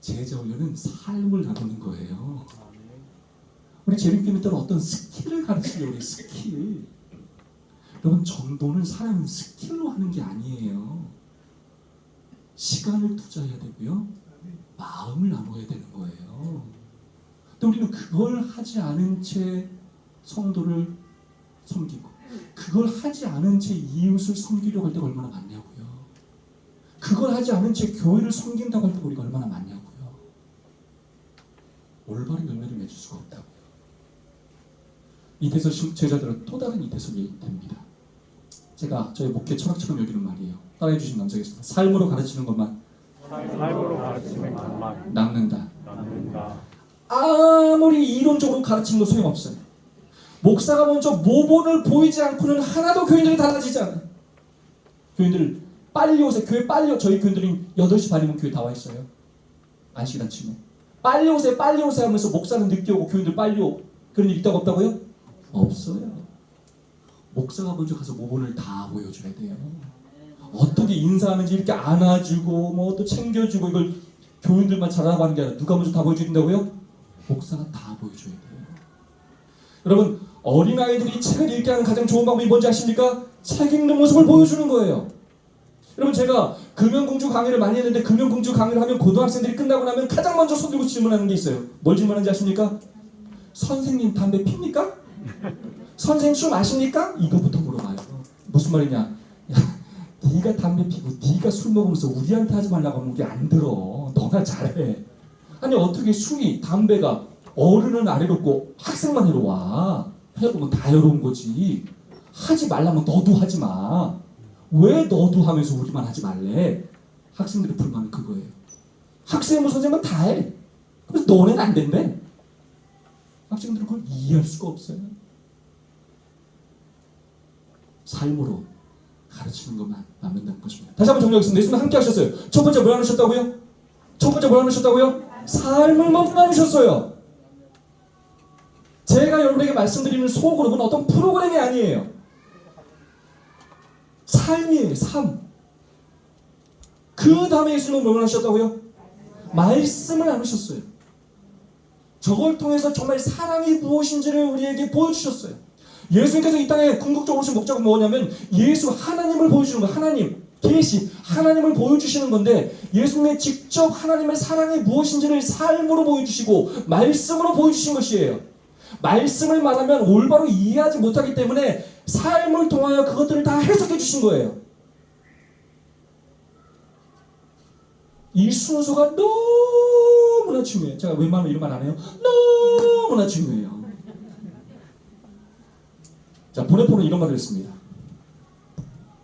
제자훈련은 삶을 나누는 거예요. 우리 재림교회는 때로 어떤 스킬을 가르치려고 해요. 스킬. 여러분 전도는 사람은 스킬로 하는 게 아니에요. 시간을 투자해야 되고요. 마음을 나눠야 되는 거예요. 근데 우리는 그걸 하지 않은 채 성도를 섬기고 그걸 하지 않은 채 이웃을 섬기려고 할 때가 얼마나 많냐고요. 그걸 하지 않은 채 교회를 섬긴다고 할 때가 우리가 얼마나 많냐고요. 올바른 열매를 맺을 수가 없다고요. 이태석 제자들은 또 다른 이태석이 됩니다. 제가 저희 목회 철학처럼 여기는 말이에요. 따라해 주신 남자겠습니다. 삶으로 가르치는 것만 남는다. 아무리 이론적으로 가르치는 거 소용없어요. 목사가 먼저 모본을 보이지 않고는 하나도 교인들이 달라지지 않아요. 교인들 빨리 오세요. 교회 빨리 저희 교인들이 8시 반이면 교회 다 와 있어요. 안식일 아침에 빨리 오세요 빨리 오세요 하면서 목사는 늦게 오고 교인들 빨리 오고 그런 일 있다고 없다고요? 없어요. 목사가 먼저 가서 모본을 다 보여줘야 돼요. 어떻게 인사하는지 이렇게 안아주고 뭐 또 챙겨주고 이걸 교인들만 잘하고 하는 게 아니라 누가 먼저 다 보여줘야 된다고요? 목사가 다 보여줘야 돼요. 여러분 어린아이들이 책을 읽게 하는 가장 좋은 방법이 뭔지 아십니까? 책 읽는 모습을 보여주는 거예요. 여러분 제가 금연공주 강의를 많이 했는데 금연공주 강의를 하면 고등학생들이 끝나고 나면 가장 먼저 손 들고 질문하는 게 있어요. 뭘 질문하는지 아십니까? 선생님 담배 핍니까? 선생님 술 마십니까? 이거부터 물어봐요. 무슨 말이냐? 야, 네가 담배 피고 네가 술 먹으면서 우리한테 하지 말라고 하면 우리 안 들어. 너나 잘해. 아니 어떻게 술이 담배가 어른은 아래롭고 학생만 해로와. 해보면 다 해로운 거지. 하지 말라면 너도 하지 마. 왜 너도 하면서 우리만 하지 말래? 학생들의 불만은 그거예요. 학생은 선생님은 다 해. 그래서 너네는 안 된대. 학생들은 그걸 이해할 수가 없어요. 삶으로 가르치는 것만 남는다는 것입니다. 다시 한번 정리하겠습니다. 예수님 함께 하셨어요. 첫 번째 뭘 나누셨다고요? 첫 번째 뭘 나누셨다고요? 삶을 먼저 나누셨어요. 제가 여러분에게 말씀드리는 소그룹은 어떤 프로그램이 아니에요. 삶이에요. 삶. 그 다음에 예수님은 뭘 나누셨다고요? 말씀을 나누셨어요. 저걸 통해서 정말 사랑이 무엇인지를 우리에게 보여주셨어요. 예수님께서 이 땅에 궁극적으로 오신 목적은 뭐냐면 예수 하나님을 보여주는 거예요. 하나님, 계시, 하나님을 보여주시는 건데 예수님의 직접 하나님의 사랑이 무엇인지를 삶으로 보여주시고 말씀으로 보여주신 것이에요. 말씀을 말하면 올바로 이해하지 못하기 때문에 삶을 통하여 그것들을 다 해석해 주신 거예요. 이 순서가 너무나 중요해요. 제가 웬만하면 이런 말 안 해요. 너무나 중요해요. 자, 보네포는 이런 말을 했습니다.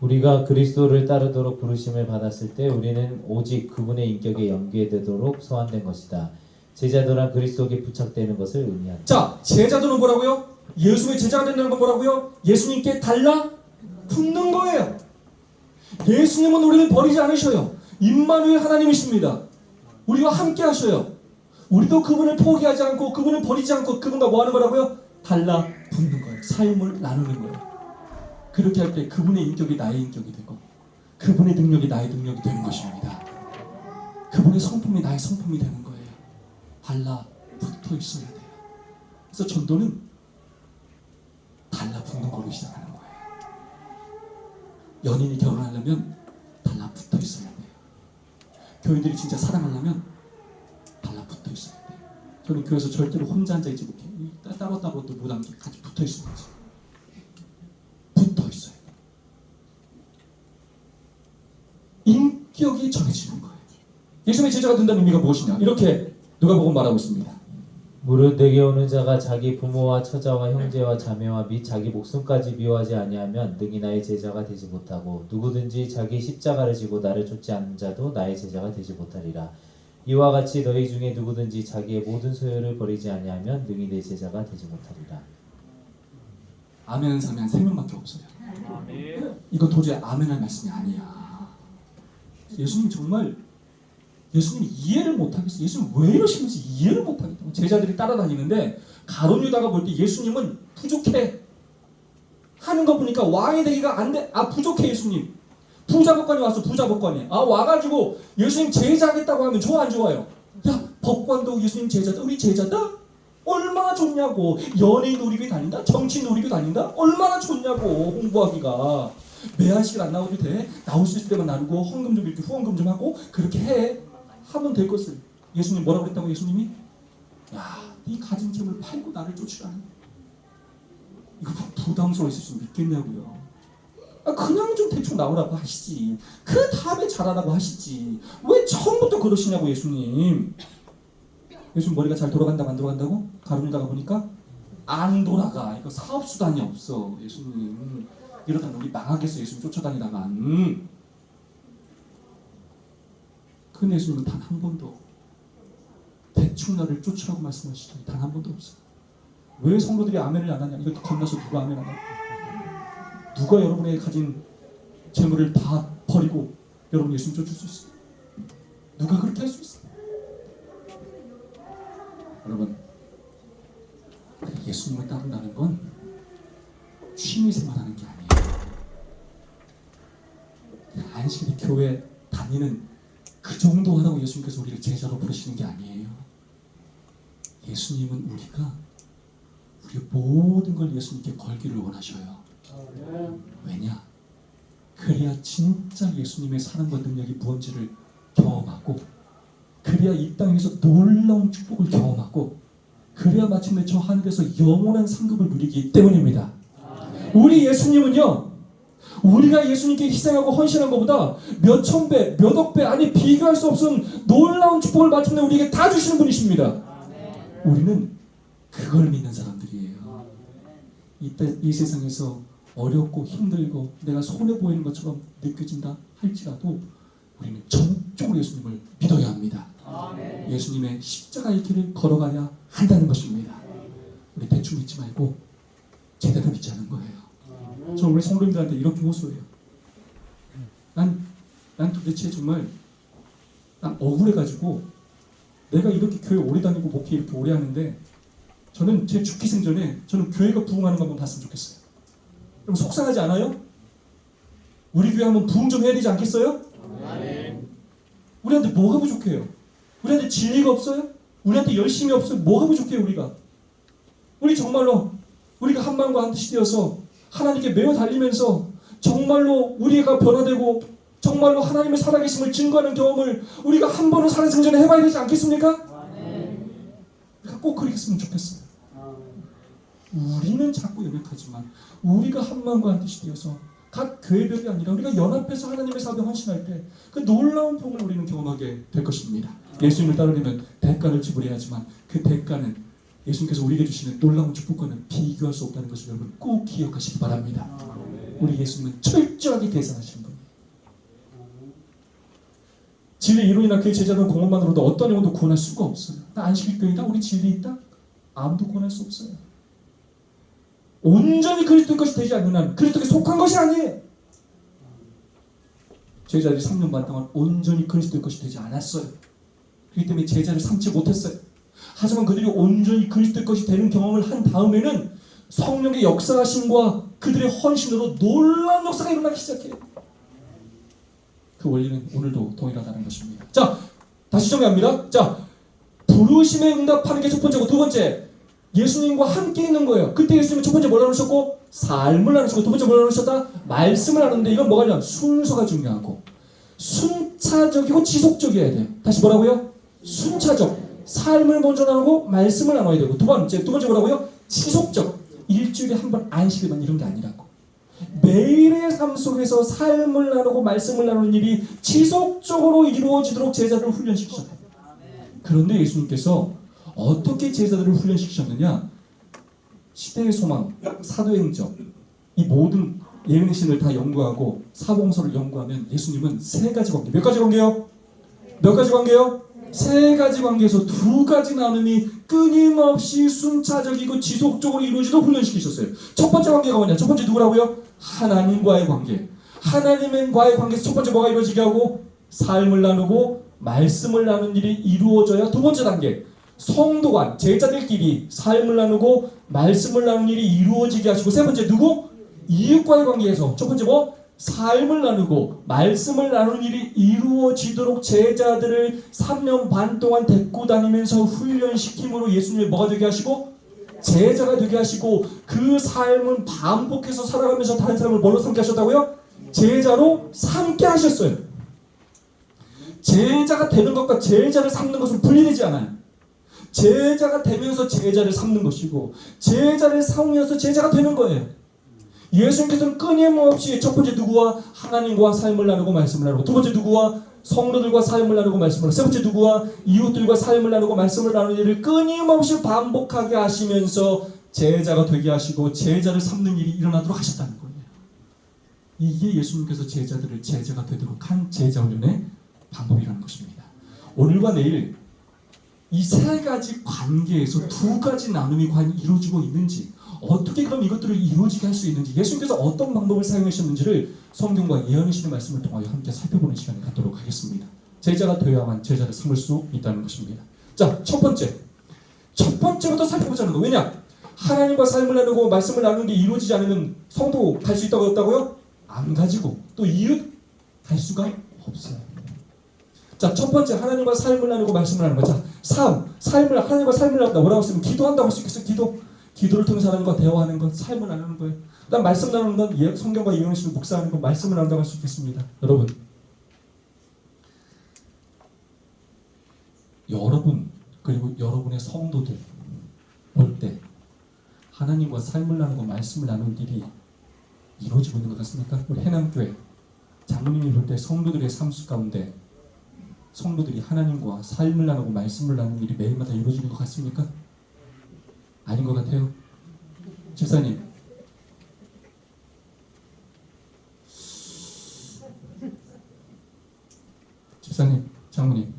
우리가 그리스도를 따르도록 부르심을 받았을 때 우리는 오직 그분의 인격에 연계되도록 소환된 것이다. 제자도란 그리스도께 부착되는 것을 의미한다. 자, 제자도는 뭐라고요? 예수의 제자가 된다는 건 뭐라고요? 예수님께 달라 붙는 거예요. 예수님은 우리를 버리지 않으셔요. 임마누엘 하나님이십니다. 우리와 함께 하셔요. 우리도 그분을 포기하지 않고 그분을 버리지 않고 그분과 뭐 하는 거라고요? 달라 붙는 거예요. 삶을 나누는 거예요. 그렇게 할 때 그분의 인격이 나의 인격이 되고 그분의 능력이 나의 능력이 되는 것입니다. 그분의 성품이 나의 성품이 되는 거예요. 달라붙어 있어야 돼요. 그래서 전도는 달라붙는 걸로 시작하는 거예요. 연인이 결혼하려면 달라붙어 있어야 돼요. 교인들이 진짜 사랑하려면 달라붙어 있어야 돼요. 저는 교회에서 절대로 혼자 앉아있지 못해요. 따로따로도 못 앉아 같이 붙어 있어야지. 붙어 있어요. 인격이 정해지는 거예요. 예수님의 제자가 된다는 의미가 무엇이냐? 이렇게 누가복음 말하고 있습니다. 무릇 내게 오는 자가 자기 부모와 처자와 형제와 자매와 및 자기 목숨까지 미워하지 아니하면 능히 나의 제자가 되지 못하고 누구든지 자기 십자가를 지고 나를 쫓지 않는 자도 나의 제자가 되지 못하리라. 이와 같이 너희 중에 누구든지 자기의 모든 소유를 버리지 아니하면 능히 내 제자가 되지 못하리라. 아멘하는 사람이 한 3명밖에 없어요. 이거 도저히 아멘할 말씀이 아니야. 예수님 정말 예수님이 이해를 못하겠어요. 예수님 왜 이러시는지 이해를 못하겠다고. 제자들이 따라다니는데 가룟 유다가 볼 때 예수님은 부족해 하는 거 보니까 왕이 되기가 안 돼. 아 부족해 예수님. 부자 법관이 왔어. 부자 법관이. 아 와가지고 예수님 제자하겠다고 하면 좋아 안 좋아요? 야 법관도 예수님 제자다. 우리 제자다? 얼마나 좋냐고. 연예인 놀이교 다닌다? 정치인 놀이교 다닌다? 얼마나 좋냐고 홍보하기가. 매한식을 안 나오도 돼. 나올 수 있을 때만 나누고 헌금 좀 이렇게 후원금 좀 하고 그렇게 해. 하면 될 것을. 예수님 뭐라고 그랬다고 예수님이? 야, 네 가진 재물 팔고 나를 쫓으라니. 이거 부담스러워 있을 수 있겠냐고요. 아, 그냥 좀 대충 나오라고 하시지. 그 다음에 잘하라고 하시지. 왜 처음부터 그러시냐고 예수님. 예수님 머리가 잘 돌아간다고 안 돌아간다고? 가룟유다가 보니까 안 돌아가. 이거 사업수단이 없어 예수님. 이러다 우리 망하겠어 예수님 쫓아다니다간. 근데 예수님은 단 한 번도 대충 나를 쫓으라고 말씀하시더니 단 한 번도 없어요. 왜 성도들이 아멘을 안 하냐? 이거 겁나서 누가 아멘 안 하냐? 누가 여러분의 가진 재물을 다 버리고 여러분 예수님 쫓을 수 있어요? 누가 그렇게 할 수 있어요? 여러분, 예수님을 따른다는 건 취미생활하는 게 아니에요. 안식일에 교회 다니는 그 정도 하라고 예수님께서 우리를 제자로 부르시는 게 아니에요. 예수님은 우리가 우리의 모든 걸 예수님께 걸기를 원하셔요. 왜냐? 그래야 진짜 예수님의 사랑과 능력이 무언지를 경험하고, 그래야 이 땅에서 놀라운 축복을 경험하고, 그래야 마침내 저 하늘에서 영원한 상급을 누리기 때문입니다. 우리 예수님은요, 우리가 예수님께 희생하고 헌신한 것보다 몇 천 배, 몇 억 배, 아니 비교할 수 없은 놀라운 축복을 마침내 우리에게 다 주시는 분이십니다. 우리는 그걸 믿는 사람들이에요. 이 세상에서 어렵고 힘들고 내가 손해 보이는 것처럼 느껴진다 할지라도 우리는 전적으로 예수님을 믿어야 합니다. 예수님의 십자가의 길을 걸어가야 한다는 것입니다. 우리 대충 믿지 말고 제대로 믿자는 거예요. 저는 우리 성도님들한테 이렇게 호소해요. 난 도대체 정말 난 억울해가지고 내가 이렇게 교회 오래 다니고 목회 이렇게 오래 하는데 저는 제 죽기 생전에 저는 교회가 부흥하는 거 한번 봤으면 좋겠어요. 여러분 속상하지 않아요? 우리 교회 한번 부흥 좀 해야 되지 않겠어요? 우리한테 뭐가 부족해요? 우리한테 진리가 없어요? 우리한테 열심이 없어요? 뭐가 부족해요 우리가? 우리 정말로 우리가 한 마음과 한 뜻이 되어서 하나님께 매어 달리면서 정말로 우리가 변화되고 정말로 하나님의 살아계심을 증거하는 경험을 우리가 한 번은 살아생전에 해봐야 되지 않겠습니까? 우리가 꼭 그랬으면 좋겠어요. 우리는 자꾸 연약하지만 우리가 한 마음과 한 뜻이 되어서 각 교회별이 아니라 우리가 연합해서 하나님의 사업에 헌신할 때 그 놀라운 복을 우리는 경험하게 될 것입니다. 예수님을 따르려면 대가를 지불해야 하지만 그 대가는 예수님께서 우리에게 주시는 놀라운 축복과는 비교할 수 없다는 것을 여러분 꼭 기억하시기 바랍니다. 우리 예수님은 철저하게 계산하시는 분이에요. 진리 이론이나 그 제자들 공헌만으로도 어떤 영혼도 구원할 수가 없어요. 나 안식일 교회다? 우리 진리 있다? 아무도 구원할 수 없어요. 온전히 그리스도의 것이 되지 않는 한 그리스도께 속한 것이 아니에요. 제자들이 3년 반 동안 온전히 그리스도의 것이 되지 않았어요. 그렇기 때문에 제자를 삼지 못했어요. 하지만 그들이 온전히 그리스도의 것이 되는 경험을 한 다음에는 성령의 역사하심과 그들의 헌신으로 놀라운 역사가 일어나기 시작해요. 그 원리는 오늘도 동일하다는 것입니다. 자, 다시 정리합니다. 자, 부르심에 응답하는 게 첫 번째고, 두 번째 예수님과 함께 있는 거예요. 그때 예수님은 첫 번째 뭘 나누셨고? 삶을 나누셨고, 두 번째 뭘 나누셨다? 말씀을 나누는데 이건 뭐가 냐 순서가 중요하고 순차적이고 지속적이어야 돼요. 다시 뭐라고요? 순차적. 삶을 먼저 나누고 말씀을 나눠야 되고, 두 번째 뭐라고요? 지속적. 일주일에 한 번 안식일만 이런 게 아니라고. 매일의 삶 속에서 삶을 나누고 말씀을 나누는 일이 지속적으로 이루어지도록 제자들을 훈련시키셨다. 그런데 예수님께서 어떻게 제자들을 훈련시키셨느냐? 시대의 소망, 사도행전, 이 모든 예언의 신을 다 연구하고 사복음서를 연구하면 예수님은 세 가지 관계, 몇 가지 관계요? 몇 가지 관계요? 세 가지 관계에서 두 가지 나눔이 끊임없이 순차적이고 지속적으로 이루어지도록 훈련시키셨어요. 첫 번째 관계가 뭐냐? 첫 번째 누구라고요? 하나님과의 관계. 하나님과의 관계에서 첫 번째 뭐가 이루어지게 하고? 삶을 나누고 말씀을 나누는 일이 이루어져야 두 번째 단계. 성도 간, 제자들끼리 삶을 나누고 말씀을 나누는 일이 이루어지게 하시고, 세 번째 누구? 이웃과의 관계에서 첫 번째 뭐? 삶을 나누고 말씀을 나누는 일이 이루어지도록 제자들을 3년 반 동안 데리고 다니면서 훈련시킴으로 예수님이 뭐가 되게 하시고? 제자가 되게 하시고, 그 삶은 반복해서 살아가면서 다른 사람을 뭘로 삼게 하셨다고요? 제자로 삼게 하셨어요. 제자가 되는 것과 제자를 삼는 것은 분리되지 않아요. 제자가 되면서 제자를 삼는 것이고, 제자를 삼으면서 제자가 되는 거예요. 예수님께서는 끊임없이 첫 번째 누구와? 하나님과 삶을 나누고 말씀을 나누고, 두 번째 누구와? 성도들과 삶을 나누고 말씀을 나누고, 세 번째 누구와? 이웃들과 삶을 나누고 말씀을 나누는 일을 끊임없이 반복하게 하시면서 제자가 되게 하시고 제자를 삼는 일이 일어나도록 하셨다는 거예요. 이게 예수님께서 제자들을 제자가 되도록 한 제자훈련의 방법이라는 것입니다. 오늘과 내일 이 세 가지 관계에서 두 가지 나눔이 과연 이루어지고 있는지, 어떻게 그럼 이것들을 이루어지게 할 수 있는지, 예수님께서 어떤 방법을 사용하셨는지를 성경과 예언의 신의 말씀을 통하여 함께 살펴보는 시간을 갖도록 하겠습니다. 제자가 되어야만 제자를 삼을 수 있다는 것입니다. 자, 첫 번째, 첫 번째부터 살펴보자는 거. 왜냐? 하나님과 삶을 나누고 말씀을 나누는 게 이루어지지 않으면 성도 갈 수 있다고 했다고요? 안 가지고 또 이웃 갈 수가 없어요. 자, 첫 번째 하나님과 삶을 나누고 말씀을 나누는 거. 자, 삶을 하나님과 삶을 나눈다. 뭐라고 쓰면 기도한다고 할 수 있겠어요? 기도를 통해서 하나님과 대화하는 것, 삶을 나누는 거예요. 그다음 말씀 나누는 건 성경과 이용식을 묵상하는 것, 말씀을 나눈다고 할 수 있겠습니다. 여러분 그리고 여러분의 성도들 볼 때 하나님과 삶을 나누고 말씀을 나누는 일이 이루어지고 있는 것 같습니까? 우리 해남교회 장로님이 볼 때 성도들의 삶 가운데 성도들이 하나님과 삶을 나누고 말씀을 나누는 일이 매일마다 이루어지는 것 같습니까? 아닌 것 같아요. 집사님, 장모님,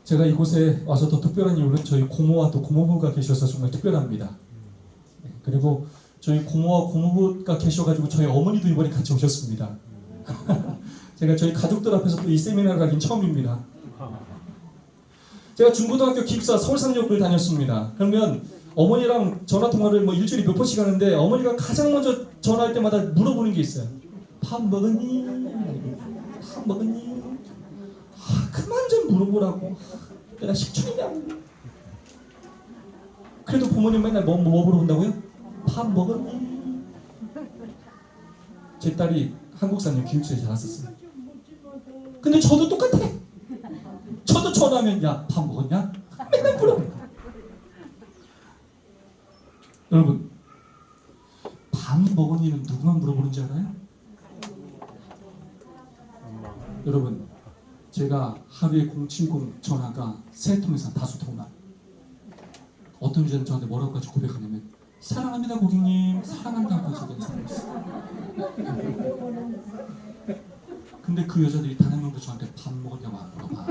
제가 이곳에 와서 더 특별한 이유는 저희 고모와 또 고모부가 계셔서 정말 특별합니다. 그리고 저희 고모와 고모부가 계셔가지고 저희 어머니도 이번에 같이 오셨습니다. 제가 저희 가족들 앞에서 또 이 세미나를 가긴 처음입니다. 제가 중고등학교 기숙사 서울상역을 다녔습니다. 그러면 어머니랑 전화통화를 뭐 일주일에 몇 번씩 하는데 어머니가 가장 먼저 전화할 때마다 물어보는 게 있어요. 밥 먹었니? 밥 먹었니? 그만 좀 물어보라고. 내가 식충이냐고. 그래도 부모님 맨날 뭐 물어본다고요? 밥 먹었니? 제 딸이 한국사님 교육소에 자랐었어요. 근데 저도 똑같아. 저도 전화하면 야, 밥 먹었냐? 맨날 물어봐. 여러분, 밥 먹었니는 누구만 물어보는지 알아요? 여러분, 제가 하루에 070 전화가 3통 이상 5통 와요. 어떤 여자는 저한테 뭐라고 같이 고백하냐면 사랑합니다 고객님, 사랑한다고 저한테 사랑이 있어요. 근데 그 여자들이 단 한 명도 저한테 밥 먹었냐고 안 물어봐.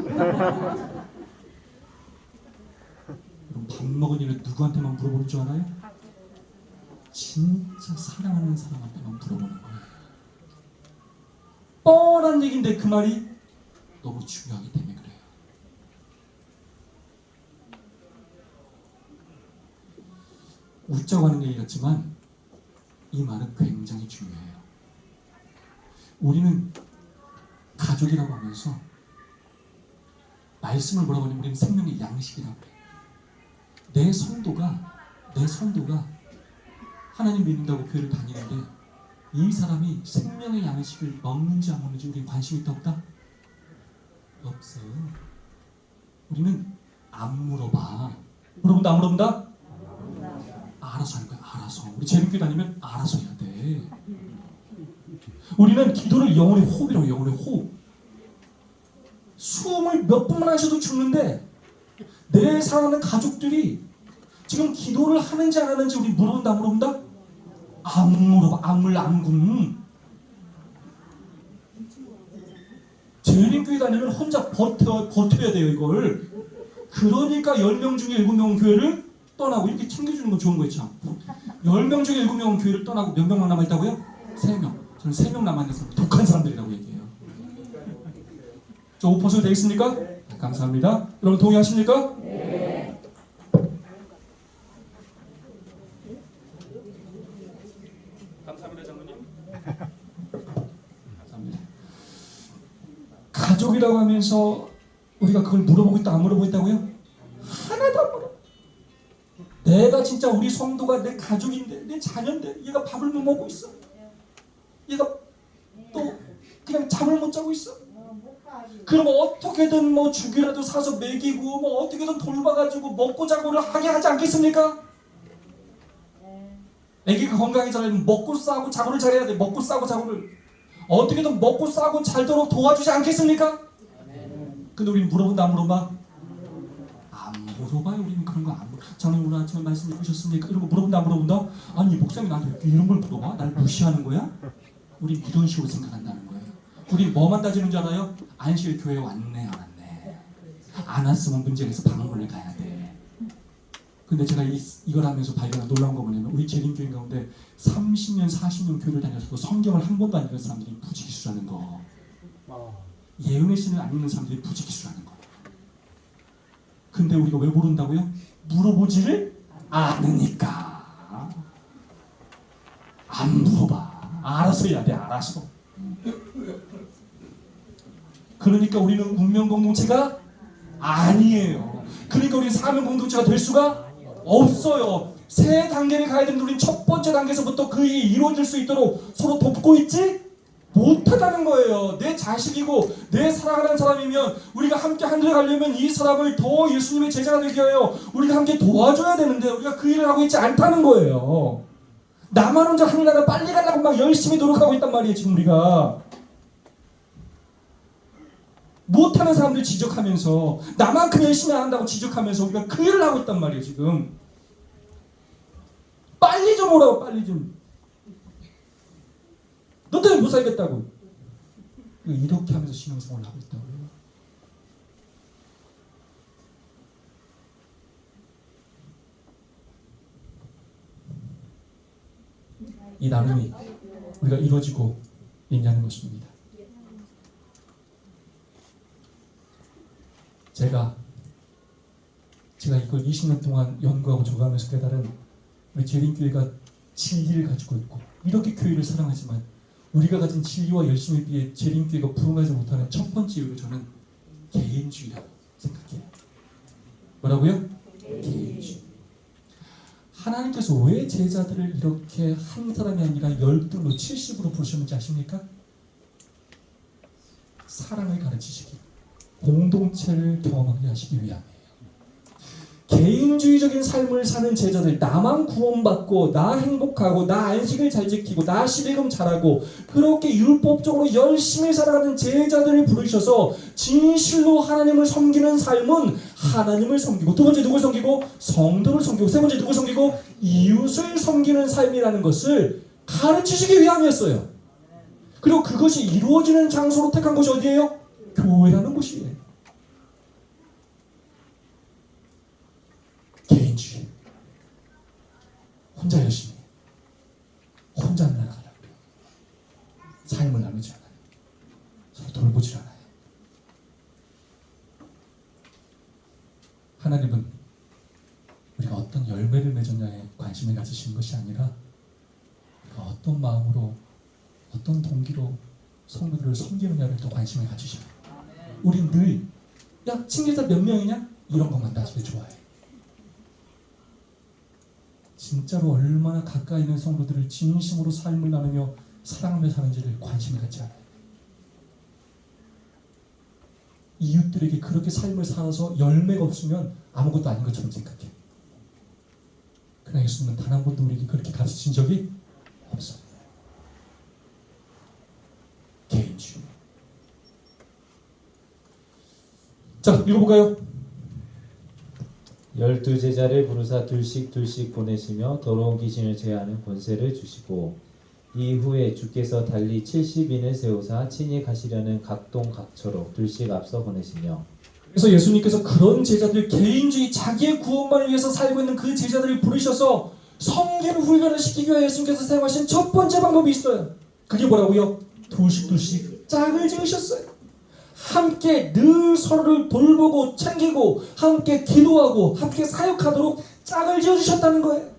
그럼 밥 먹었니는 누구한테만 물어보는 줄 알아요? 진짜 사랑하는 사람한테만 물어보는 거예요. 뻔한 얘기인데 그 말이 너무 중요하기 때문에 그래요. 웃자고 하는 얘기 같지만 이 말은 굉장히 중요해요. 우리는 가족이라고 하면서 말씀을 뭐라고 하냐면 우리는 생명의 양식이라고 해요. 내 성도가 하나님 믿는다고 교회를 다니는데 이 사람이 생명의 양식을 먹는지 안 먹는지 우리는 관심이 있다 없다? 없어요. 우리는 안 물어봐. 물어본다 안 물어본다? 알아서 하는 거야. 알아서. 우리 재림교회 다니면 알아서 해야 돼. 우리는 기도를 영혼의 호흡이라고. 영혼의 호흡. 숨을 몇 분만 하셔도 죽는데 내 사랑하는 가족들이 지금 기도를 하는지 안 하는지 우리 물어본다 안 물어본다? 안 물어봐. 안군. 재림교회 다니면 혼자 버텨야 돼요 이걸. 그러니까 10명 중에 7명은 교회를 떠나고 이렇게 챙겨주는 건 좋은 거 있죠. 10명 중에 7명은 교회를 떠나고 몇 명만 남아있다고요? 3명. 저는 3명 남아있는 사람 독한 사람들이라고 얘기해요. 저 옷 벗어도 되겠습니까? 감사합니다. 여러분 동의하십니까? 네. 감사합니다 장로님. 감사합니다. 가족이라고 하면서 우리가 그걸 물어보고 있다 안 물어보고 있다고요? 하나도 안 물어. 내가 진짜 우리 성도가 내 가족인데 내 자녀인데 얘가 밥을 못 먹고 있어. 얘가 또 그냥 잠을 못 자고 있어. 그럼 어떻게든 뭐 죽이라도 사서 먹이고 뭐 어떻게든 돌봐가지고 먹고 자고를 하게 하지 않겠습니까? 애기가 건강해지려면 먹고 싸고 자고를 잘해야 돼. 먹고 싸고 자고를 어떻게든 먹고 싸고 잘도록 도와주지 않겠습니까? 근데 우리는 물어본다 안 물어봐? 안 물어봐요. 우리는 그런 거 안 물어. 장로님 오늘 아침에 말씀 해주셨습니까? 이런 거 물어본다 안 물어본다? 아니 목사님이 나한테 이런 걸 물어봐? 날 무시하는 거야? 우리 이런 식으로 생각한다는 거예요. 우리 뭐만 따지는 줄 알아요? 안식일 교회에 왔네 안 왔네. 안 왔으면 문제가 있어. 방문을 가야 돼. 근데 제가 이걸 하면서 발견한 놀라운 거 뭐냐면 우리 재림교인 가운데 30년 40년 교회를 다녀서도 성경을 한 번도 안 읽은 사람들이 부지기수라는 거. 예언의 신을 안 믿는 사람들이 부지기수라는 거예요. 근데 우리가 왜 모른다고요? 물어보지를 않으니까. 안 물어봐. 알아서 해야 돼. 알아서. 그러니까 우리는 운명 공동체가 아니에요. 그러니까 우리는 사명 공동체가 될 수가 없어요. 세 단계를 가야 되는데 우리는 첫 번째 단계에서부터 그 일이 이루어질 수 있도록 서로 돕고 있지 못하다는 거예요. 내 자식이고 내 사랑하는 사람이면 우리가 함께 하늘에 가려면 이 사람을 더 예수님의 제자가 되게 하여 우리가 함께 도와줘야 되는데 우리가 그 일을 하고 있지 않다는 거예요. 나만 혼자 하늘나라 빨리 가려고 막 열심히 노력하고 있단 말이에요. 지금 우리가 못하는 사람들 지적하면서 나만큼 열심히 안 한다고 지적하면서 우리가 그 일을 하고 있단 말이에요. 지금 빨리 좀 오라고. 빨리 좀. 너 때문에 못 살겠다고. 이렇게 하면서 신앙생활을 하고 있다고요. 이 나눔이 우리가 이루어지고 있냐는 것입니다. 제가 이걸 20년 동안 연구하고 조사하면서 깨달은 우리 재림교회가 진리를 가지고 있고 이렇게 교회를 사랑하지만 우리가 가진 진리와 열심에 비해 재림교회가 부응하지 못하는 첫 번째 이유를 저는 개인주의라고 생각해요. 뭐라고요? 개인주의. 하나님께서 왜 제자들을 이렇게 한 사람이 아니라 12로 70으로 부르셨는지 아십니까? 사랑을 가르치시기, 공동체를 경험하게 하시기 위함이에요. 개인주의적인 삶을 사는 제자들, 나만 구원받고 나 행복하고 나 안식을 잘 지키고 나 시대금 잘하고 그렇게 율법적으로 열심히 살아가는 제자들을 부르셔서 진실로 하나님을 섬기는 삶은 하나님을 섬기고, 두 번째 누굴 섬기고? 성도를 섬기고, 세 번째 누굴 섬기고? 이웃을 섬기는 삶이라는 것을 가르치시기 위함이었어요. 그리고 그것이 이루어지는 장소로 택한 곳이 어디예요? 교회라는 곳이에요. 개인주의. 혼자 열심히 혼자 나가려고 그래요. 삶을 나누지 않아요. 서로 돌보지 않아요. 하나님은 우리가 어떤 열매를 맺었냐에 관심을 가지시는 것이 아니라 우리가 어떤 마음으로 어떤 동기로 성도들을 섬기느냐를 더 관심을 가지셔요. 우린 늘 야 친구자 몇 명이냐? 이런 것만 따지게 좋아해. 진짜로 얼마나 가까이 있는 성도들을 진심으로 삶을 나누며 사랑하며 사는지를 관심을 갖지 않아요. 이웃들에게 그렇게 삶을 살아서 열매가 없으면 아무것도 아닌 것처럼 생각해. 그러나 예수님은 단 한 번도 우리에게 그렇게 가르치신 적이 없어요. 개인주의. 자, 읽어볼까요? 12제자를 부르사 둘씩 보내시며 더러운 귀신을 제하는 권세를 주시고 이후에 주께서 달리 70인을 세우사 친히 가시려는 각동각처로 둘씩 앞서 보내시며. 그래서 예수님께서 그런 제자들, 개인주의, 자기의 구원만을 위해서 살고 있는 그 제자들을 부르셔서 섬기는 훈련을 시키기 위해 예수님께서 사용하신 첫 번째 방법이 있어요. 그게 뭐라고요? 둘씩 짝을 지으셨어요. 함께 늘 서로를 돌보고 챙기고 함께 기도하고 함께 사역하도록 짝을 지어주셨다는 거예요.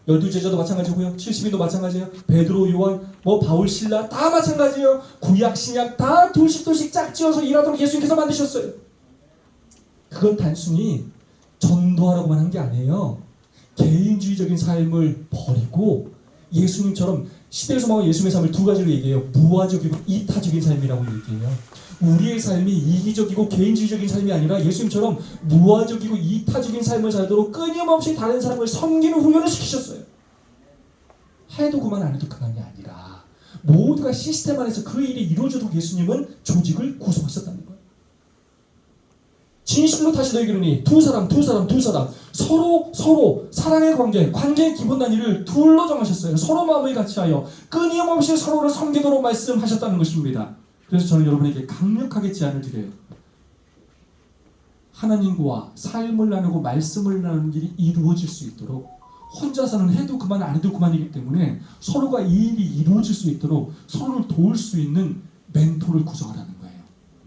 12제자도 마찬가지고요. 70인도 마찬가지예요. 베드로, 요한, 바울, 실라 다 마찬가지예요. 구약, 신약 다 둘씩 짝 지어서 일하도록 예수님께서 만드셨어요. 그건 단순히 전도하라고만 한 게 아니에요. 개인주의적인 삶을 버리고 예수님처럼 시대에서 말하는 예수님의 삶을 두 가지로 얘기해요. 무화적이고 이타적인 삶이라고 얘기해요. 우리의 삶이 이기적이고 개인주의적인 삶이 아니라 예수님처럼 무화적이고 이타적인 삶을 살도록 끊임없이 다른 사람을 섬기는 훈련을 시키셨어요. 해도 그만 안 해도 그만이 아니라 모두가 시스템 안에서 그 일이 이루어져도 예수님은 조직을 구성하셨다는 거예요. 진실로 다시 너희에게 이르노니 두 사람 서로 사랑의 관계의 기본 단위를 둘로 정하셨어요. 서로 마음을 같이하여 끊임없이 서로를 섬기도록 말씀하셨다는 것입니다. 그래서 저는 여러분에게 강력하게 제안을 드려요. 하나님과 삶을 나누고 말씀을 나누는 일이 이루어질 수 있도록 혼자서는 해도 그만 안 해도 그만이기 때문에 서로가 이 일이 이루어질 수 있도록 서로를 도울 수 있는 멘토를 구성하라는 거예요.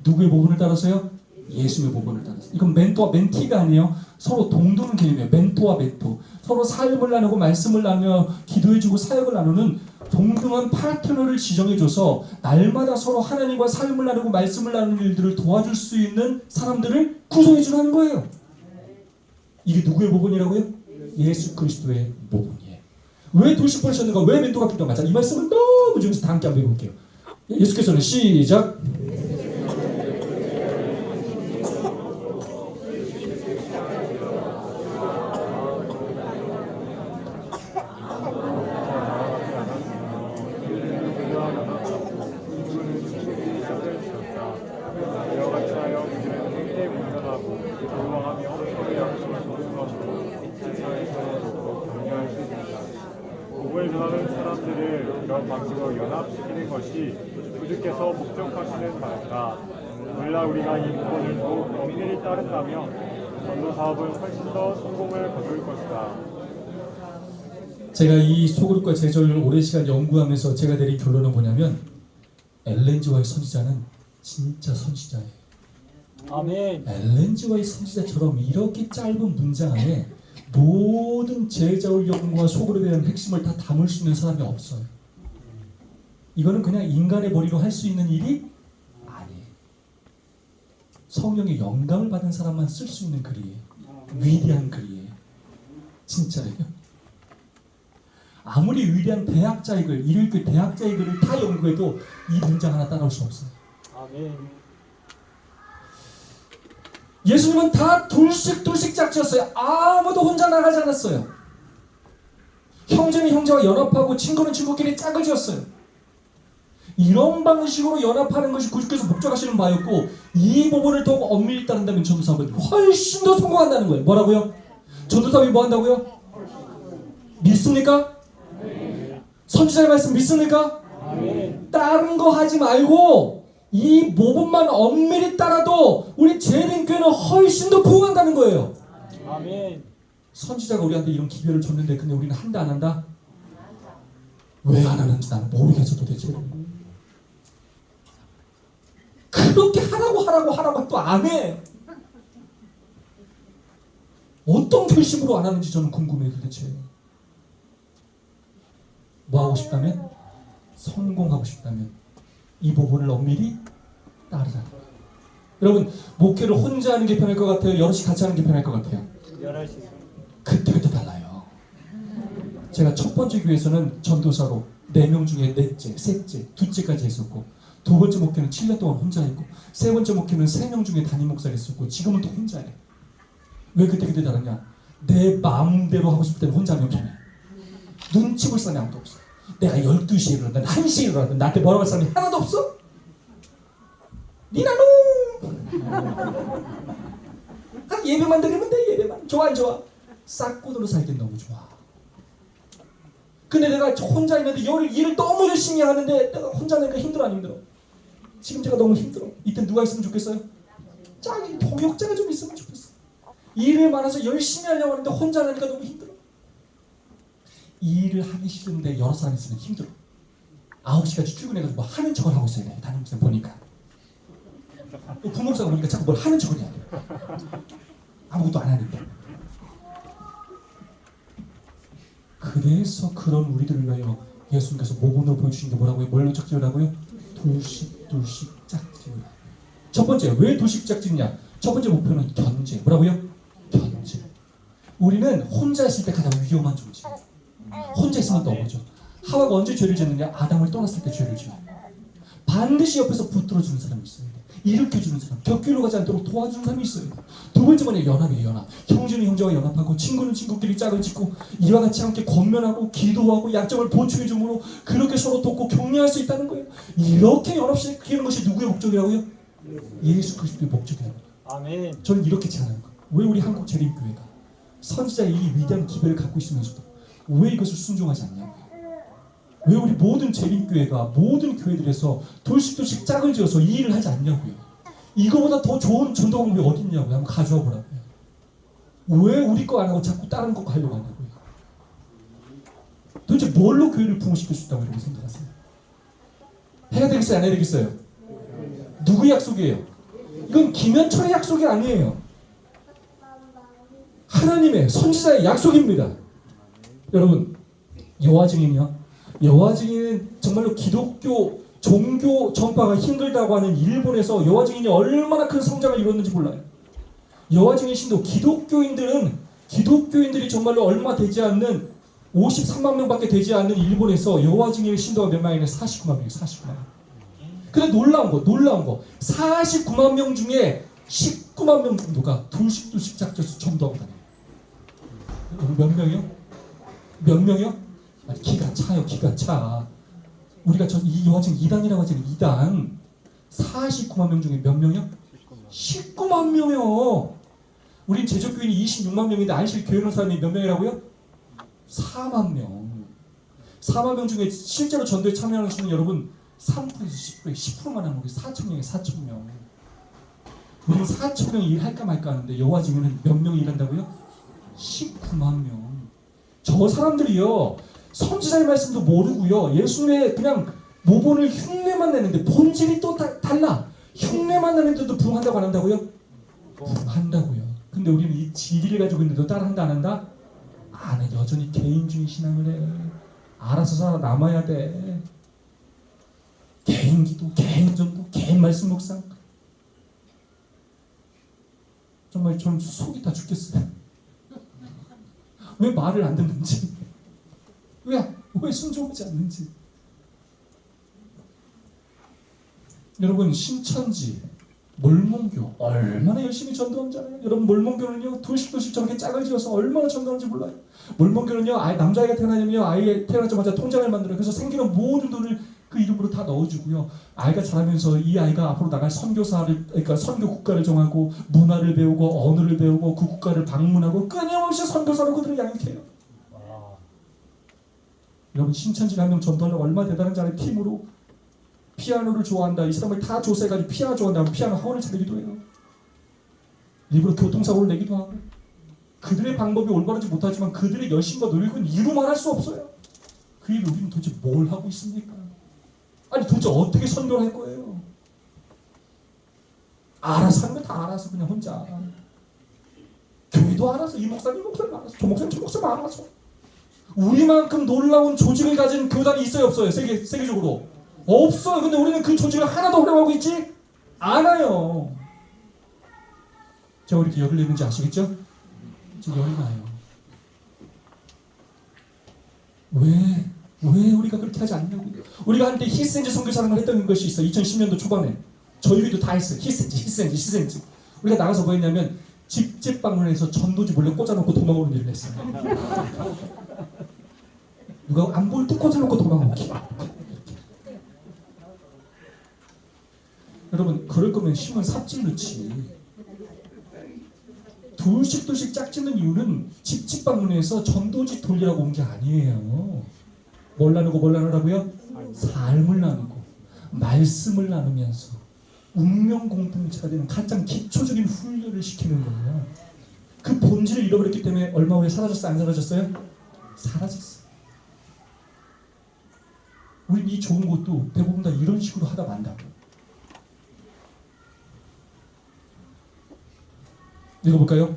누구의 모본을 따라서요? 예수의 모본을 따라서. 이건 멘토와 멘티가 아니에요. 서로 동도는 개념이에요. 멘토와 멘토. 서로 삶을 나누고 말씀을 나누어 기도해주고 사역을 나누는 동등한 파트너를 지정해줘서 날마다 서로 하나님과 삶을 나누고 말씀을 나누는 일들을 도와줄 수 있는 사람들을 구성해주라는 거예요. 이게 누구의 모본이라고요? 예수 그리스도의 모본이에요. 왜 돌씩 보내셨는가? 왜 멘토가 필요한가? 자, 이 말씀은 너무 중요해서 다 함께 한번 해볼게요. 예수께서는 시작. 복을 전하는 사람들을 이런 방식으로 연합시키는 것이 주께서 목적하시는 바입니다. 물론 우리가 이 복을 더욱 엄밀히 따른다면 전도 사업은 훨씬 더 성공을 거둘 것이다. 제가 이 소그룹과 제절을 오랜 시간 연구하면서 제가 내린 결론은 뭐냐면 엘렌지와의 선지자는 진짜 선지자예요. 아멘. 엘렌지와의 선지자처럼 이렇게 짧은 문장 안에 모든 제자의 연구와 소그룹에 대한 핵심을 다 담을 수 있는 사람이 없어요. 이거는 그냥 인간의 머리로 할 수 있는 일이 아니에요. 성령의 영감을 받은 사람만 쓸 수 있는 글이에요. 위대한 글이에요. 진짜예요. 아무리 위대한 대학자의 글, 일일교 대학자의 글을 다 연구해도 이 문장 하나 따라올 수 없어요. 아멘. 예수님은 다 둘씩 짝지었어요. 아무도 혼자 나가지 않았어요. 형제는 형제와 연합하고 친구는 친구끼리 짝을 지었어요. 이런 방식으로 연합하는 것이 구주께서 목적하시는 바였고 이 부분을 더욱 엄밀히 따른다면 전도사업은 훨씬 더 성공한다는 거예요. 뭐라고요? 전도사업이 뭐 한다고요? 믿습니까? 선지자의 말씀 믿습니까? 다른 거 하지 말고 이 모범만 엄밀히 따라도 우리 재림교회는 훨씬 더 부흥한다는 거예요. 아멘. 선지자가 우리한테 이런 기별을 줬는데 근데 우리는 한다 안 한다? 왜 안 하는지 나는 모르겠어 도대체. 그렇게 하라고 또 안 해. 어떤 결심으로 안 하는지 저는 궁금해요 도대체. 뭐 하고 싶다면? 성공하고 싶다면 이 부분을 엄밀히 따르라. 여러분 목회를 혼자 하는 게 편할 것 같아요? 여럿이 같이 하는 게 편할 것 같아요? 그때부터 달라요. 제가 첫 번째 교회에서는 전도사로 4명 중에 넷째, 셋째, 둘째까지 했었고 두 번째 목회는 7년 동안 혼자 했고 세 번째 목회는 3명 중에 담임 목사를 했었고 지금은 또 혼자 해. 왜 그때 다르냐? 내 마음대로 하고 싶을 때는 혼자 하면 편해. 눈치 볼 사람이 아무도 없어. 내가 12시에 일어나든 1시에 일어나든 나한테 뭐라고 할 사람이 하나도 없어? 니나노! 예배만 드리면 돼. 예배만. 좋아 안 좋아? 싹고도로 살긴 너무 좋아. 근데 내가 혼자 있는데 일을 너무 열심히 하는데 내가 혼자 하니까 힘들어 안 힘들어? 지금 제가 너무 힘들어. 이때 누가 있으면 좋겠어요? 짝이 동역자가 좀 있으면 좋겠어. 일을 많아서 열심히 하려고 하는데 혼자 하니까 너무 힘들어. 일을 하기 싫은데 여러 사람 있으면 힘들어. 9시까지 출근해가지고 뭐 하는 척을 하고 있어야 돼. 담임쌤 보니까. 부목사가 보니까 자꾸 뭘 하는 척을 해야 돼. 아무것도 안 하는데. 그래서 그런 우리들을 위하여 예수님께서 모범으로 보여주신 게 뭐라고요? 뭘로 짝지으라고요? 둘씩 짝지으라. 첫 번째, 왜 둘씩 짝지으냐? 첫 번째 목표는 견제. 뭐라고요? 견제. 우리는 혼자 있을 때 가장 위험한 존재예요. 혼자 있으면 넘어져. 하와가 언제 죄를 짓느냐? 아담을 떠났을 때 죄를 지어. 반드시 옆에서 붙들어주는 사람이 있어야 돼. 일으켜주는 사람, 격길로 가지 않도록 도와주는 사람이 있어요. 두 번째 뭐냐? 연합이에요. 연합. 형제는 형제와 연합하고 친구는 친구끼리 짝을 짓고 이와 같이 함께 권면하고 기도하고 약점을 보충해줌으로 그렇게 서로 돕고 격려할 수 있다는 거예요. 이렇게 연합시키는 것이 누구의 목적이라고요? 예수 그리스도의 목적이라고요. 아멘. 저는 이렇게 제안하는 거예요. 왜 우리 한국 재림교회가 선지자의 이 위대한 기별을 갖고 있으면서도 왜 이것을 순종하지 않냐? 왜 우리 모든 재림교회가 모든 교회들에서 둘씩 짝을 지어서 이 일을 하지 않냐고요. 이거보다 더 좋은 전도 방법이 어디 있냐고요. 한번 가져와 보라고요. 왜 우리 거 안 하고 자꾸 다른 거 하려고 하냐고요. 도대체 뭘로 교회를 부흥시킬 수 있다고 이렇게 생각하세요? 해야 되겠어요? 안 해야 되겠어요? 누구 약속이에요? 이건 김현철의 약속이 아니에요. 하나님의 선지자의 약속입니다. 여러분, 여호와 증인이요. 여호와 증인은 정말로 기독교 종교 전파가 힘들다고 하는 일본에서 여호와 증인이 얼마나 큰 성장을 이뤘는지 몰라요. 여호와 증인 신도 기독교인들이 정말로 얼마 되지 않는 53만 명밖에 되지 않는 일본에서 여호와 증인의 신도가 몇 명이냐? 49만 명이에요. 49만 명. 근데 놀라운 거 49만 명 중에 19만 명 정도가 둘씩 작져서 전도하고 다녀요. 몇 명이요? 몇 명이요? 아니, 기가 차요. 기가 차. 우리가 이 여호와증인 2단이라고 하잖아요. 2단 49만 명 중에 몇 명이요? 19만 명이요. 우린 제적교인이 26만 명인데 안실 교회는 사람이 몇 명이라고요? 4만 명. 4만 명 중에 실제로 전도에 참여하는 수는 여러분 3%에서 10%만 하는 우리 4천 명이에요. 4천 명. 우리는 4천 명이 일할까 말까 하는데 여호와 증인은 몇 명이 일한다고요? 19만 명. 저 사람들이요, 선지자의 말씀도 모르고요, 예수의 그냥 모본을 흉내만 내는데 본질이 또 달라. 흉내만 내는데도 부흥한다고 안 한다고요? 부흥한다고요. 근데 우리는 이 진리를 가지고 있는데도 따라한다 안 한다? 안 해. 여전히 개인주의 신앙을 해. 알아서 살아남아야 돼. 개인 기도, 개인 전도, 개인 말씀 묵상. 정말 좀 속이 다 죽겠어요. 왜 말을 안 듣는지, 왜 순종하지 않는지. 여러분, 신천지, 몰몬교 얼마나 열심히 전도하는지 알아요? 여러분, 몰몬교는요 둘씩 저렇게 짝을 지어서 얼마나 전도하는지 몰라요. 몰몬교는요, 아예 남자아이가 태어나면요 아이 태어나자마자 통장을 만들어요. 그래서 생기는 모든 돈을 그 이름으로 다 넣어주고요. 아이가 자라면서 이 아이가 앞으로 나갈 그러니까 선교 국가를 정하고 문화를 배우고 언어를 배우고 그 국가를 방문하고 끊임없이 선교사로 그들을 양육해요. 여러분, 신천지를 한 명 전도하려고 얼마나 대단한지 알아요? 팀으로 피아노를 좋아한다. 이 사람을 다 조사해가지고 피아노 좋아한다. 피아노 학원을 차리기도 해요. 일부러 교통사고를 내기도 하고. 그들의 방법이 올바르지 못하지만 그들의 열심과 노력은 이루만 할 수 없어요. 그 일을 우리는 도대체 뭘 하고 있습니까? 아니, 도대체 어떻게 선교를 할 거예요? 알아서 하는 거 다 알아서 그냥 혼자. 교회도 알아서, 이 목사님 알아서, 저 목사님 알아서. 우리만큼 놀라운 조직을 가진 교단이 있어요, 없어요? 세계적으로 없어요. 근데 우리는 그 조직을 하나도 활용하고 있지 않아요. 제가 왜 이렇게 열을 내는지 아시겠죠? 지금 열이 나요. 왜 우리가 그렇게 하지 않냐고요. 우리가 한때 히센지 선교사랑을 했던 것이 있어요. 2010년도 초반에 저희 교회도 다 했어요. 히센지. 우리가 나가서 뭐 했냐면 집집 방문해서 전도지 몰래 꽂아놓고 도망오는 일을 했어요. 누가 안 보일 때 꽂아놓고 도망오기. 여러분, 그럴 거면 힘을 삽질 넣지. 둘씩 짝짓는 이유는 집집 방문해서 전도지 돌리라고 온 게 아니에요. 뭘 나누라고요? 삶을 나누고 말씀을 나누면서 운명 공동체가 되는 가장 기초적인 훈련을 시키는 거예요. 그 본질을 잃어버렸기 때문에 얼마 후에 사라졌어요? 안 사라졌어요? 사라졌어요. 우린 이 좋은 것도 대부분 다 이런 식으로 하다 만다고. 읽어볼까요?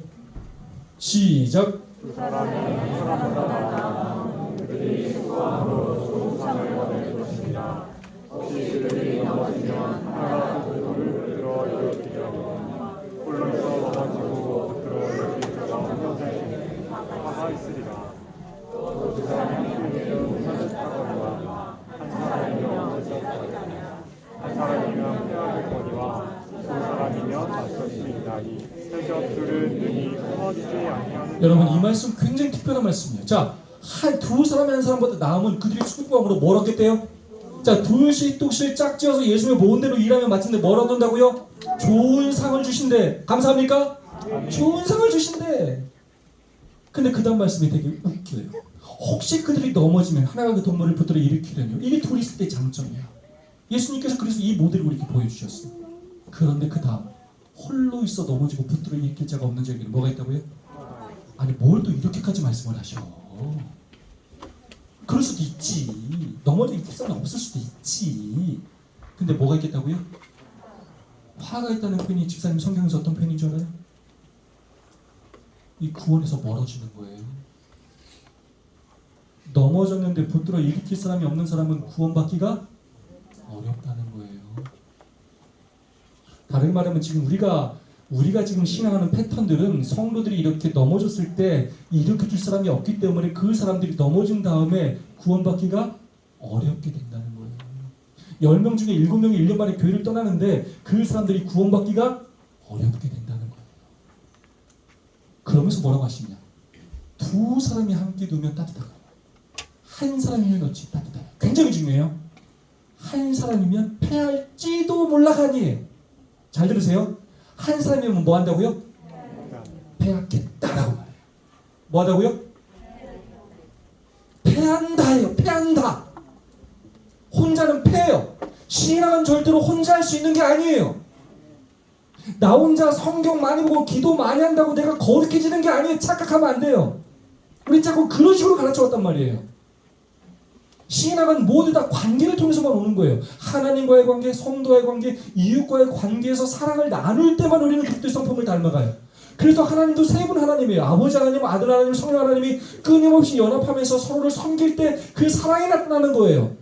시작. 그 사람이 사람보다 그들이 수고함으로 좋은 상을 얻을 것입니다. 혹시 그들이 넘어지면 하나가 그 돌을 들어 일으키려고 홀로서 넘어지고 들어 일으킬 자가 없는 자에게 화가 있으리라. 또 그 사람이 그에게 우산을 타거니와 한 사람이면 한 사람이면 빼앗을거니와 두 사람이면 맞서시리나니 해적들은 능히 끊어지지 아니하는. 여러분, 이 말씀 굉장히 특별한 말씀이에요. 자, 두 사람이 한 사람보다 나으면 그들이 수고함으로 뭘 얻겠대요? 자, 둘씩 짝지어서 예수님의 모은대로 일하면 마침내 뭘 얻는다고요? 좋은 상을 주신대. 감사합니까? 좋은 상을 주신대. 근데 그 다음 말씀이 되게 웃겨요. 혹시 그들이 넘어지면 하나가 그 동물을 붙들어 일으키려뇨. 이게 둘이 있을 때 장점이야. 예수님께서 그래서 이 모델을 우리에게 보여주셨어요. 그런데 그 다음, 홀로 있어 넘어지고 붙들어 일으킬 자가 없는 자에게는 뭐가 있다고요? 아니, 뭘 또 이렇게까지 말씀을 하셔. 그럴 수도 있지. 넘어져 일으킬 사람이 없을 수도 있지. 근데 뭐가 있겠다고요? 화가 있다는 표현이 집사님 성경에서 어떤 표현인 줄 알아요? 이 구원에서 멀어지는 거예요. 넘어졌는데 붙들어 일으킬 사람이 없는 사람은 구원받기가 어렵다는 거예요. 다른 말하면 지금 우리가 지금 신앙하는 패턴들은 성도들이 이렇게 넘어졌을 때 일으켜줄 사람이 없기 때문에 그 사람들이 넘어진 다음에 구원받기가 어렵게 된다는 거예요. 10명 중에 7명이 1년 만에 교회를 떠나는데 그 사람들이 구원받기가 어렵게 된다는 거예요. 그러면서 뭐라고 하시냐? 두 사람이 함께 두면 따뜻하고 한 사람이면 어찌 따뜻해요. 굉장히 중요해요. 한 사람이면 패할지도 몰라가니. 잘 들으세요. 한 사람이면 뭐 한다고요? 패하겠다라고 말해요. 뭐 하다고요? 패한다예요. 패한다. 혼자는 패해요. 신앙은 절대로 혼자 할 수 있는 게 아니에요. 나 혼자 성경 많이 보고 기도 많이 한다고 내가 거룩해지는 게 아니에요. 착각하면 안 돼요. 우리 자꾸 그런 식으로 가르쳐왔단 말이에요. 신앙은 모두 다 관계를 통해서만 오는 거예요. 하나님과의 관계, 성도와의 관계, 이웃과의 관계에서 사랑을 나눌 때만 우리는 그리스도의 성품을 닮아가요. 그래서 하나님도 세 분 하나님이에요. 아버지 하나님, 아들 하나님, 성령 하나님이 끊임없이 연합하면서 서로를 섬길 때 그 사랑이 나타나는 거예요.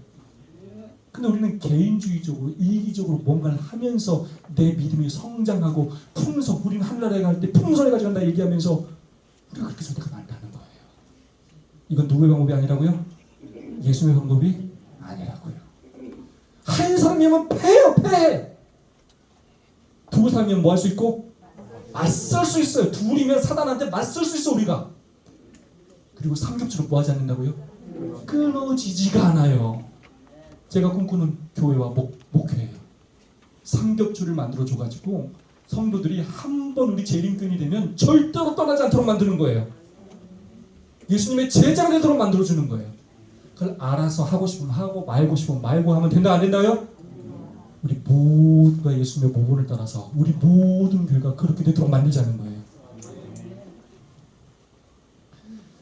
근데 우리는 개인주의적으로 이기적으로 뭔가를 하면서 내 믿음이 성장하고 풍성, 우리는 하늘나라에 갈 때 풍성을 가져간다 얘기하면서 우리가 그렇게 선택하면 안 되는 거예요. 이건 누구의 방법이 아니라고요? 예수의 방법이 아니라고요. 한 사람이면 패요, 패. 두 사람이면 뭐 할 수 있고? 맞설 수 있어요. 둘이면 사단한테 맞설 수 있어 우리가. 그리고 삼겹줄은 뭐 하지 않는다고요? 끊어지지가 않아요. 제가 꿈꾸는 교회와 목회예요. 삼겹줄을 만들어줘가지고 성도들이 한 번 우리 재림꾼이 되면 절대로 떠나지 않도록 만드는 거예요. 예수님의 제자가 되도록 만들어주는 거예요. 그걸 알아서 하고 싶으면 하고 말고 싶으면 말고 하면 된다 안 된다요? 우리 모두가 예수님의 모본을 따라서 우리 모든 교회가 그렇게 되도록 만들자는 거예요.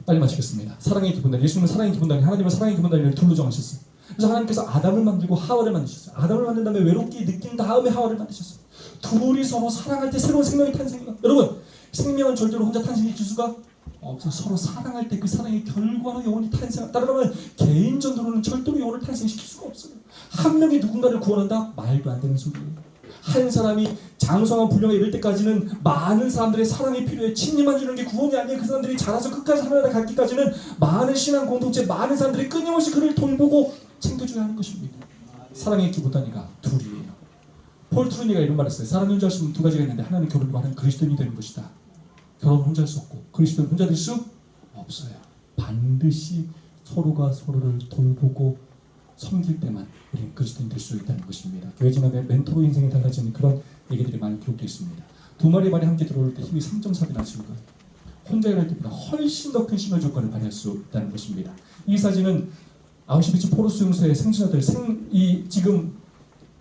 빨리 마치겠습니다. 사랑의 기본단. 예수님은 사랑의 기본단이 하나님은 사랑의 기본단을 둘로 정하셨어요. 그래서 하나님께서 아담을 만들고 하와를 만드셨어요. 아담을 만든 다음에 외롭게 느낀 다음에 하와를 만드셨어요. 둘이 서로 사랑할 때 새로운 생명이 탄생해요. 여러분, 생명은 절대로 혼자 탄생시킬 수가 없어요. 서로 사랑할 때 그 사랑의 결과로 영혼이 탄생. 따라가면 개인 전도로는 절대로 영혼을 탄생시킬 수가 없어요. 한 명이 누군가를 구원한다? 말도 안 되는 소리예요. 한 사람이 장성한 분량에 이를 때까지는 많은 사람들의 사랑이 필요해. 친님만 주는 게 구원이 아니에요. 그 사람들이 자라서 끝까지 하나님에 갔기까지는 많은 신앙 공동체, 많은 사람들이 끊임없이 그를 돌보고 챙겨줘야 하는 것입니다. 사랑의 기본단위가 둘이에요. 폴 트루니가 이런 말을 했어요. 사람 혼자 할 수 있는 두 가지가 있는데 하나는 결혼과 하나는 그리스도인이 되는 것이다. 결혼 혼자 할 수 없고 그리스도인 혼자 될 수 없어요. 반드시 서로가 서로를 돌보고 섬길 때만 우리는 그리스도인 될 수 있다는 것입니다. 교회 지나면 멘토로 인생이 달라지는 그런 얘기들이 많이 기록되어 있습니다. 두 마리의 말이 함께 들어올 때 힘이 3.4배 낮추는 것. 혼자 일할 때보다 훨씬 더 큰 신호 조건을 발휘할 수 있다는 것입니다. 이 사진은 아우슈비츠 포로 수용소의 생존자들 지금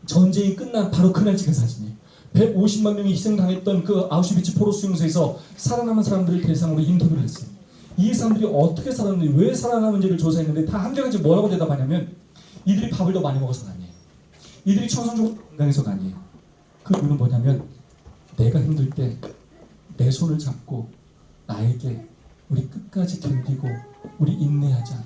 전쟁이 끝난 바로 그날 찍은 사진이에요. 150만 명이 희생당했던 그 아우슈비츠 포로 수용소에서 살아남은 사람들을 대상으로 인터뷰를 했어요. 이 사람들이 어떻게 살았는지, 왜 살아남은지를 조사했는데 다 한 가지 뭐라고 대답하냐면 이들이 밥을 더 많이 먹어서가 아니에요. 이들이 천성적으로 건강해서가 아니에요. 그 이유는 뭐냐면 내가 힘들 때 내 손을 잡고 나에게 우리 끝까지 견디고 우리 인내하자,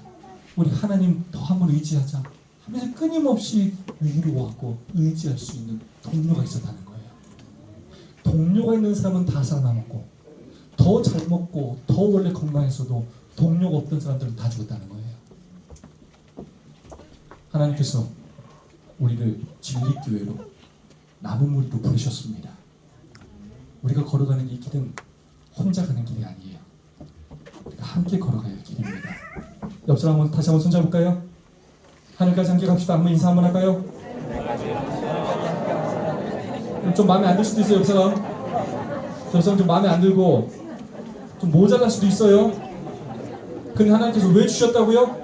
우리 하나님 더 한번 의지하자 하면서 끊임없이 위로하고 의지할 수 있는 동료가 있었다는 거예요. 동료가 있는 사람은 다 살아남았고 더 잘 먹고 더 원래 건강했어도 동료가 없던 사람들은 다 죽었다는 거예요. 하나님께서 우리를 진리교회로 남은 무리로 부르셨습니다. 우리가 걸어가는 이 길은 혼자 가는 길이 아니에요. 우리가 함께 걸어가야 할 길입니다. 옆 사람 한번 다시 한번 손잡을까요? 하늘까지 함께 갑시다. 한번 인사 한번 할까요? 좀 마음에 안 들 수도 있어요. 옆 사람. 저 사람 좀 마음에 안 들고 좀 모자랄 수도 있어요. 근데 하나님께서 왜 주셨다고요?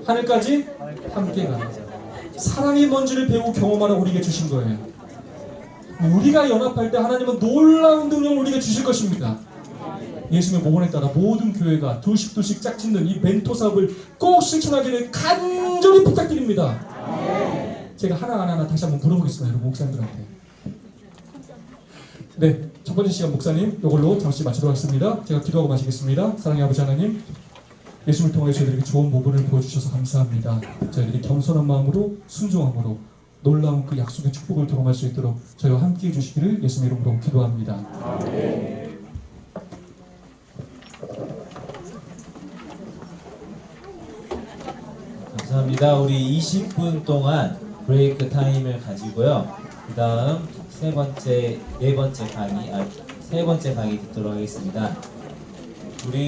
하늘까지 함께 가는 사랑이 뭔지를 배우고 경험하라 우리에게 주신 거예요. 우리가 연합할 때 하나님은 놀라운 능력을 우리에게 주실 것입니다. 예수님의 모본에 따라 모든 교회가 둘씩 짝짓는 이 멘토 사업을 꼭 실천하기를 간절히 부탁드립니다. 제가 하나하나 다시 한번 물어보겠습니다. 여러분 목사님들한테 네, 첫 번째 시간 목사님 이걸로 잠시 마치도록 하겠습니다. 제가 기도하고 마치겠습니다. 사랑의 아버지 하나님, 예수를 통해 저희들에게 좋은 모범을 보여주셔서 감사합니다. 저희들이 겸손한 마음으로 순종함으로 놀라운 그 약속의 축복을 경험할 수 있도록 저희와 함께해 주시기를 예수님 이름으로 기도합니다. 감사합니다. 우리 20분 동안 브레이크 타임을 가지고요. 그 다음 세 번째 강의 듣도록 하겠습니다. 우리